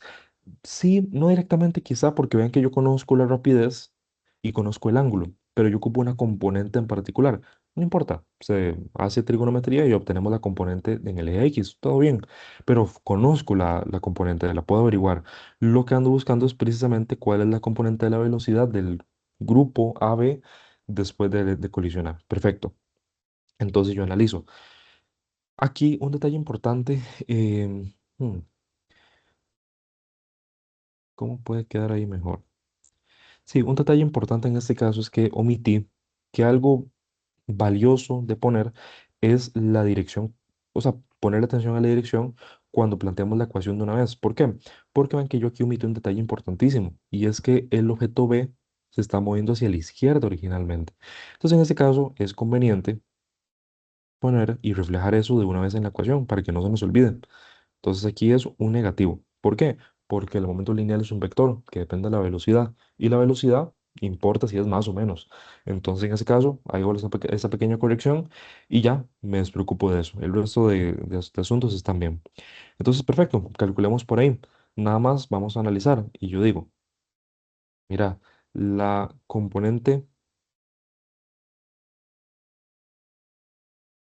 Sí, no directamente quizá porque vean que yo conozco la rapidez y conozco el ángulo, pero yo ocupo una componente en particular. No importa, se hace trigonometría y obtenemos la componente en el eje X, todo bien, pero conozco la componente, la puedo averiguar. Lo que ando buscando es precisamente cuál es la componente de la velocidad del grupo AB después de colisionar. Perfecto. Entonces yo analizo. Aquí un detalle importante, ¿cómo puede quedar ahí mejor? Sí, un detalle importante en este caso es que omití que algo valioso de poner es la dirección, o sea, ponerle atención a la dirección cuando planteamos la ecuación de una vez. ¿Por qué? Porque ven que yo aquí omito un detalle importantísimo y es que el objeto B se está moviendo hacia la izquierda originalmente. Entonces, en este caso es conveniente poner y reflejar eso de una vez en la ecuación para que no se nos olvide. Entonces aquí es un negativo. ¿Por qué? Porque el momento lineal es un vector que depende de la velocidad y la velocidad importa si es más o menos. Entonces en ese caso hago esa pequeña corrección y ya me despreocupo de eso. El resto de asuntos están bien. Entonces perfecto, calculemos por ahí. Nada más vamos a analizar y yo digo, mira, la componente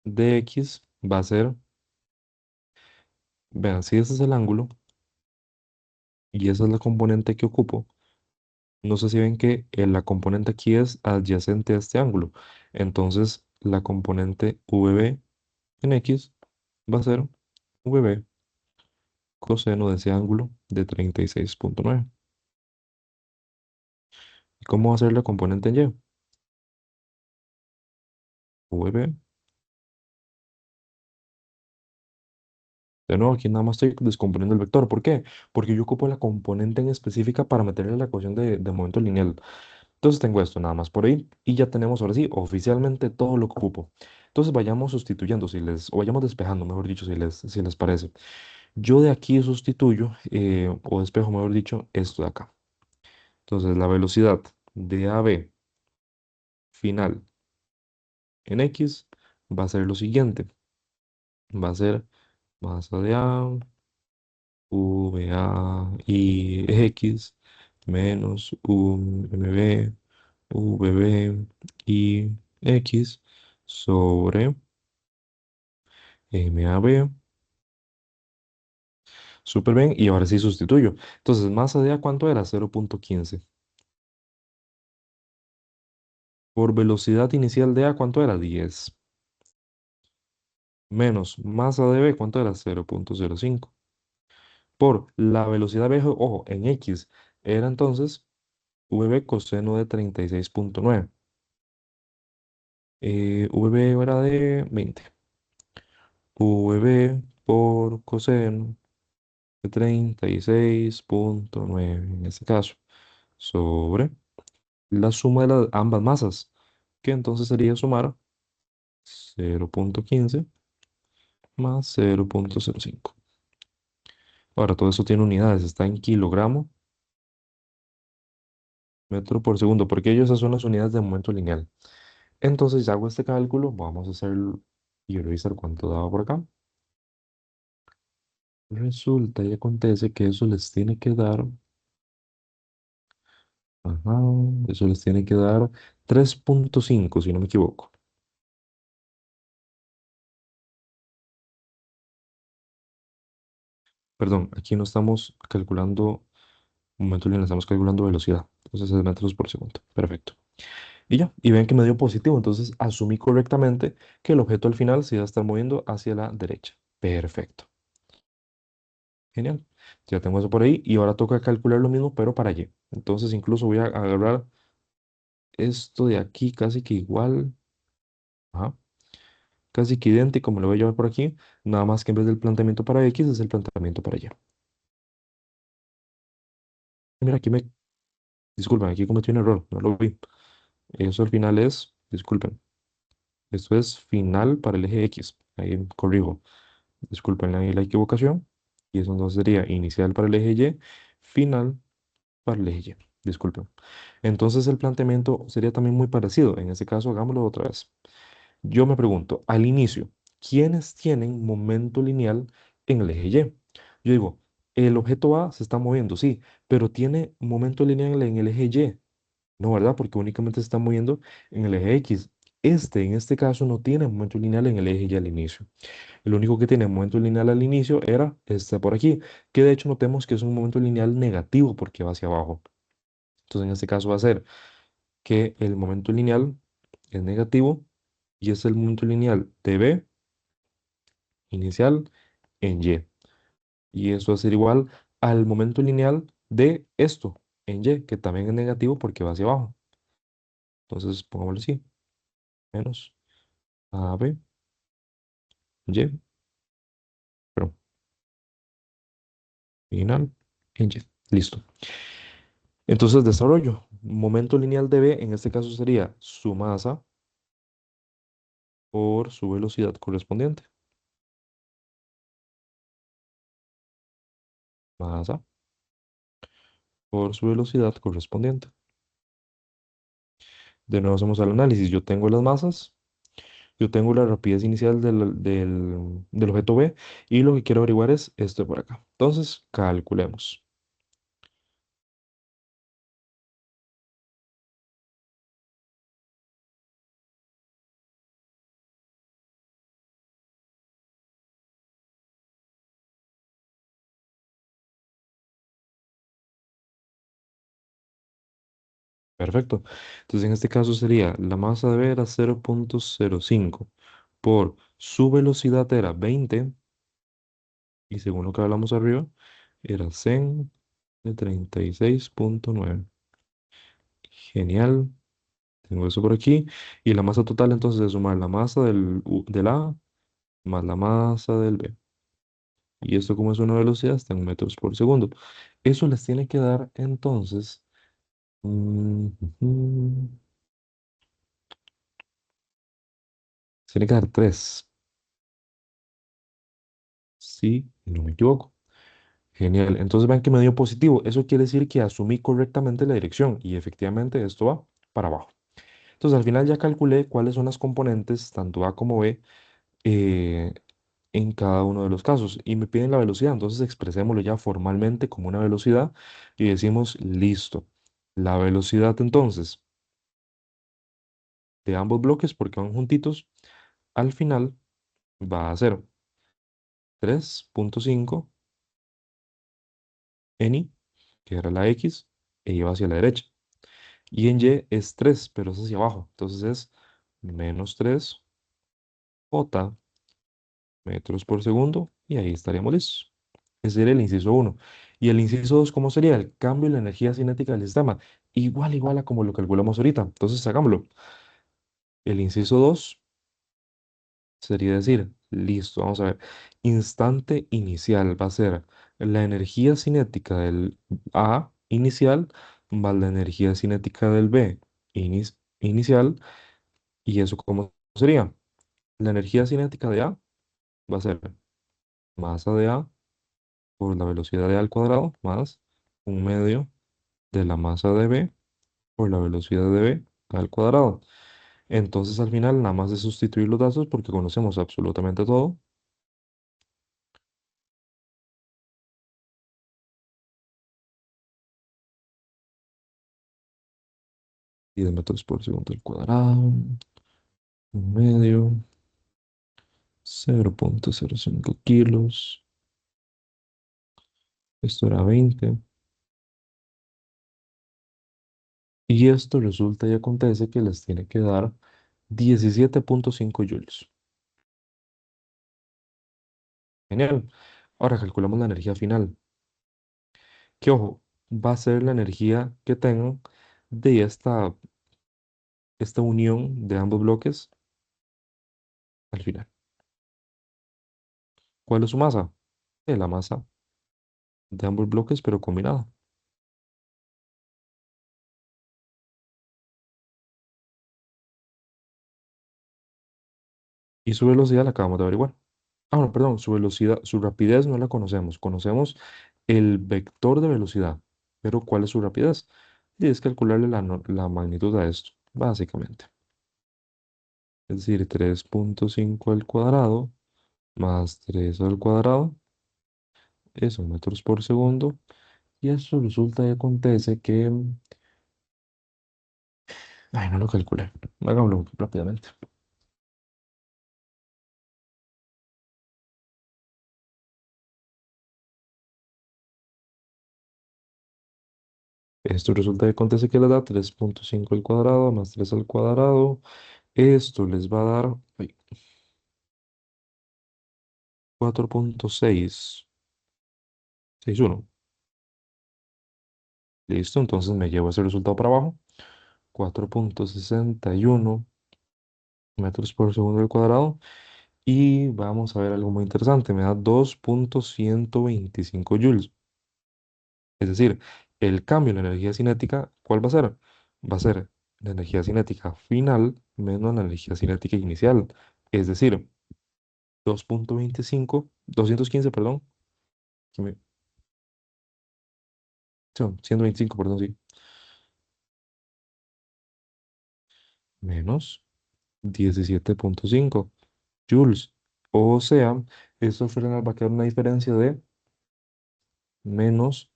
de x va a ser, vean, si ese es el ángulo y esa es la componente que ocupo. No sé si ven que la componente aquí es adyacente a este ángulo. Entonces, la componente VB en X va a ser VB coseno de ese ángulo de 36,9. ¿Y cómo va a ser la componente en Y? VB. De nuevo, aquí nada más estoy descomponiendo el vector. ¿Por qué? Porque yo ocupo la componente en específica para meterle la ecuación de momento lineal. Entonces tengo esto nada más por ahí y ya tenemos ahora sí oficialmente todo lo que ocupo. Entonces vayamos sustituyendo, o vayamos despejando, mejor dicho, si les parece. Yo de aquí sustituyo, o despejo, mejor dicho, esto de acá. Entonces, la velocidad de AB final en X va a ser lo siguiente. Va a ser masa de A, VA y X menos UMB, VB y X sobre MAB. Súper bien, y ahora sí sustituyo. Entonces, masa de A, ¿cuánto era? 0,15. Por velocidad inicial de A, ¿cuánto era? 10. Menos masa de B, ¿cuánto era? 0,05. Por la velocidad B, ojo, en X, era entonces VB coseno de 36,9. VB era de 20. VB por coseno de 36,9 en este caso, sobre la suma de ambas masas. que entonces sería sumar 0,15 más 0,05. Ahora, todo eso tiene unidades, está en kilogramo metro por segundo, porque ellos son las unidades de momento lineal. Entonces, ya hago este cálculo, vamos a hacer y revisar cuánto daba por acá. Resulta y acontece que eso les tiene que dar, ajá, eso les tiene que dar 3,5 si no me equivoco. Perdón, aquí no estamos calculando momento lineal, estamos calculando velocidad. Entonces es metros por segundo. Perfecto. Y ya, y ven que me dio positivo, entonces asumí correctamente que el objeto al final se iba a estar moviendo hacia la derecha. Perfecto. Genial. Ya tengo eso por ahí y ahora toca calcular lo mismo, pero para Y. Entonces incluso voy a agarrar esto de aquí casi que igual, ajá, casi que idéntico, me lo voy a llevar por aquí, nada más que en vez del planteamiento para X es el planteamiento para Y. Y mira, disculpen, aquí cometí un error, no lo vi. Eso al final es, disculpen, esto es final para el eje X. Ahí corrijo. Disculpen ahí la equivocación. Y eso entonces sería inicial para el eje Y, final para el eje Y. Disculpen. Entonces el planteamiento sería también muy parecido. En este caso, hagámoslo otra vez. Yo me pregunto, al inicio, ¿quiénes tienen momento lineal en el eje Y? Yo digo, el objeto A se está moviendo, sí, pero tiene momento lineal en el eje Y. No, ¿verdad? Porque únicamente se está moviendo en el eje X. En este caso, no tiene momento lineal en el eje Y al inicio. El único que tiene momento lineal al inicio era este por aquí, que de hecho notemos que es un momento lineal negativo porque va hacia abajo. Entonces, en este caso va a ser que el momento lineal es negativo y es el momento lineal de B inicial en Y. Y eso va a ser igual al momento lineal de esto en Y, que también es negativo porque va hacia abajo. Entonces, pongámoslo así, menos AB, Y, pero final en Y. Listo. Entonces, desarrollo. Momento lineal de B, en este caso sería su masa por su velocidad correspondiente. Masa por su velocidad correspondiente. De nuevo hacemos el análisis. Yo tengo las masas, yo tengo la rapidez inicial del objeto B y lo que quiero averiguar es esto de por acá. Entonces, calculemos. Perfecto. Entonces, en este caso sería la masa de B era 0,05 por su velocidad era 20 y según lo que hablamos arriba, era 100 de 36,9. Genial. Tengo eso por aquí. Y la masa total entonces es sumar la masa del A más la masa del B. Y esto como es una velocidad está en metros por segundo. Eso les tiene que dar entonces, ujú, tiene que dar 3. Sí, no me equivoco. Genial. Entonces vean que me dio positivo. Eso quiere decir que asumí correctamente la dirección y efectivamente esto va para abajo. Entonces al final ya calculé cuáles son las componentes, tanto A como B, eh, en cada uno de los casos y me piden la velocidad. Entonces expresémoslo ya formalmente como una velocidad y decimos, listo. La velocidad entonces de ambos bloques, porque van juntitos, al final va a ser 3,5 en Y, que era la X, e iba hacia la derecha. Y en Y es 3 pero es hacia abajo. Entonces es menos 3 J metros por segundo y ahí estaríamos listos. Ese sería el inciso uno. Y el inciso 2, ¿cómo sería? El cambio en la energía cinética del sistema. Igual a como lo calculamos ahorita. Entonces, hagámoslo. El inciso 2 sería decir, listo, vamos a ver. Instante inicial va a ser la energía cinética del A inicial más la energía cinética del B inicial ¿Y eso cómo sería? La energía cinética de A va a ser masa de A por la velocidad de A al cuadrado más un medio de la masa de B por la velocidad de B al cuadrado. Entonces al final nada más de sustituir los datos porque conocemos absolutamente todo. 10 metros por segundo al cuadrado, un medio, 0,05 kilos. Esto era 20. Y esto resulta y acontece que les tiene que dar 17,5 joules. Genial. Ahora calculamos la energía final. Que ojo, va a ser la energía que tengan de esta unión de ambos bloques al final. ¿Cuál es su masa? La masa de ambos bloques, pero combinada. Y su velocidad la acabamos de averiguar. Ah, no, perdón, su velocidad, su rapidez no la conocemos. Conocemos el vector de velocidad, pero ¿cuál es su rapidez? Y es calcularle la magnitud a esto, básicamente. Es decir, 3,5 al cuadrado más 3 al cuadrado, eso, metros por segundo. Y eso resulta y acontece que... Ay, no lo calculé. Hagámoslo rápidamente. Esto resulta y acontece que le da 3,5 al cuadrado más 3 al cuadrado. Esto les va a dar ay, 4,661. Listo, entonces me llevo ese resultado para abajo. 4,61 metros por segundo al cuadrado. Y vamos a ver algo muy interesante. Me da 2,125 joules. Es decir, el cambio en la energía cinética, ¿cuál va a ser? Va a ser la energía cinética final menos la energía cinética inicial. Es decir, 215, perdón, que sí, 125, perdón, sí, menos 17,5 joules. O sea, esto al final va a quedar una diferencia de menos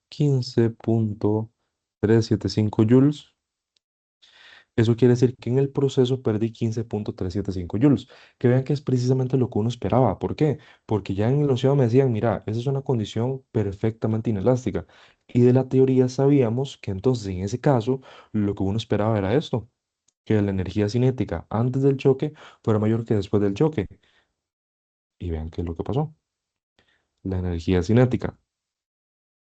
15,375 joules. Eso quiere decir que en el proceso perdí 15,375 joules. Que vean que es precisamente lo que uno esperaba. ¿Por qué? Porque ya en el enunciado me decían, mira, esa es una condición perfectamente inelástica. Y de la teoría sabíamos que entonces en ese caso lo que uno esperaba era esto, que la energía cinética antes del choque fuera mayor que después del choque. Y vean qué es lo que pasó. La energía cinética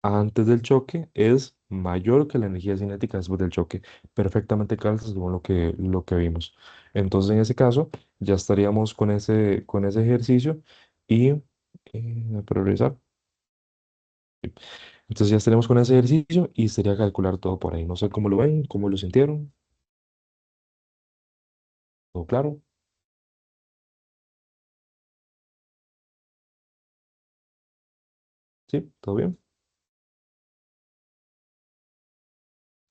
antes del choque es mayor que la energía cinética después del choque. Perfectamente calza según lo que vimos. Entonces, en ese caso, ya estaríamos con ese ejercicio y priorizar. Entonces, ya estaríamos con ese ejercicio y sería calcular todo por ahí. No sé cómo lo ven, cómo lo sintieron. ¿Todo claro? ¿Sí? ¿Todo bien?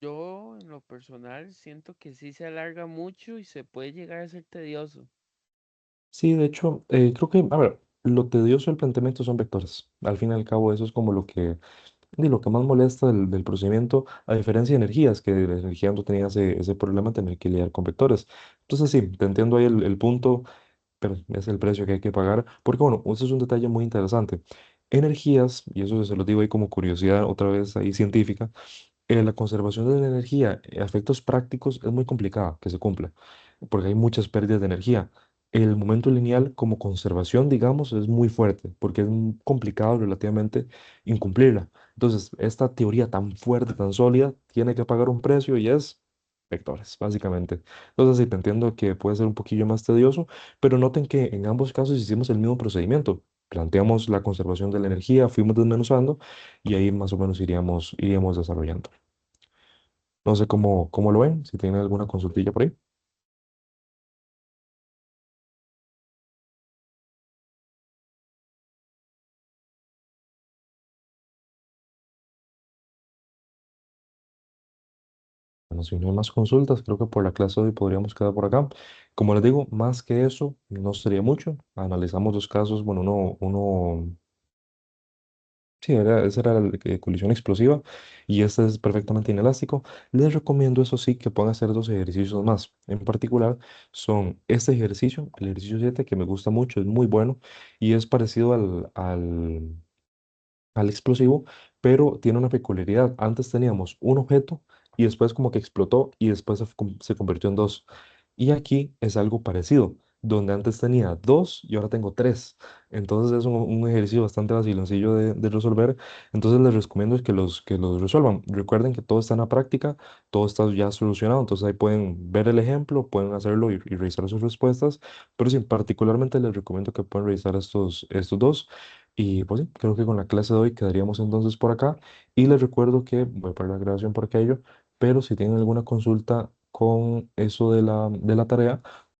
Yo, en lo personal, siento que sí se alarga mucho y se puede llegar a ser tedioso. Sí, de hecho, creo que, a ver, lo tedioso del planteamiento son vectores. Al fin y al cabo, eso es como lo que más molesta del procedimiento, a diferencia de energías, que la energía no tenía ese problema de tener que lidiar con vectores. Entonces sí, te entiendo ahí el punto, pero es el precio que hay que pagar, porque bueno, eso es un detalle muy interesante. Energías, y eso se lo digo ahí como curiosidad otra vez ahí científica, la conservación de la energía a efectos prácticos es muy complicada que se cumpla, porque hay muchas pérdidas de energía. El momento lineal como conservación, digamos, es muy fuerte, porque es complicado relativamente incumplirla. Entonces, esta teoría tan fuerte, tan sólida, tiene que pagar un precio y es vectores, básicamente. Entonces, sí, te entiendo que puede ser un poquillo más tedioso, pero noten que en ambos casos hicimos el mismo procedimiento. Planteamos la conservación de la energía, fuimos desmenuzando y ahí más o menos iríamos desarrollando. No sé cómo lo ven, si tienen alguna consultilla por ahí. bueno, si no hay más consultas, creo que por la clase de hoy podríamos quedar por acá. Como les digo, más que eso, no sería mucho. Analizamos los casos, bueno, sí, esa era la colisión explosiva y este es perfectamente inelástico. Les recomiendo, eso sí, que puedan hacer dos ejercicios más. En particular, son este ejercicio, el ejercicio 7 que me gusta mucho, es muy bueno y es parecido al explosivo, pero tiene una peculiaridad. Antes teníamos un objeto y después como que explotó y después se convirtió en dos. Y aquí es algo parecido, donde antes tenía dos y ahora tengo tres. Entonces es un ejercicio bastante sencillo de resolver. Entonces les recomiendo que los resuelvan. Recuerden que todo está en la práctica, todo está ya solucionado. Entonces ahí pueden ver el ejemplo, pueden hacerlo y revisar sus respuestas. Pero sí, particularmente les recomiendo que puedan revisar estos dos. Y pues sí, creo que con la clase de hoy quedaríamos entonces por acá. Y les recuerdo que voy a parar la grabación por aquello, pero si tienen alguna consulta con eso de la tarea,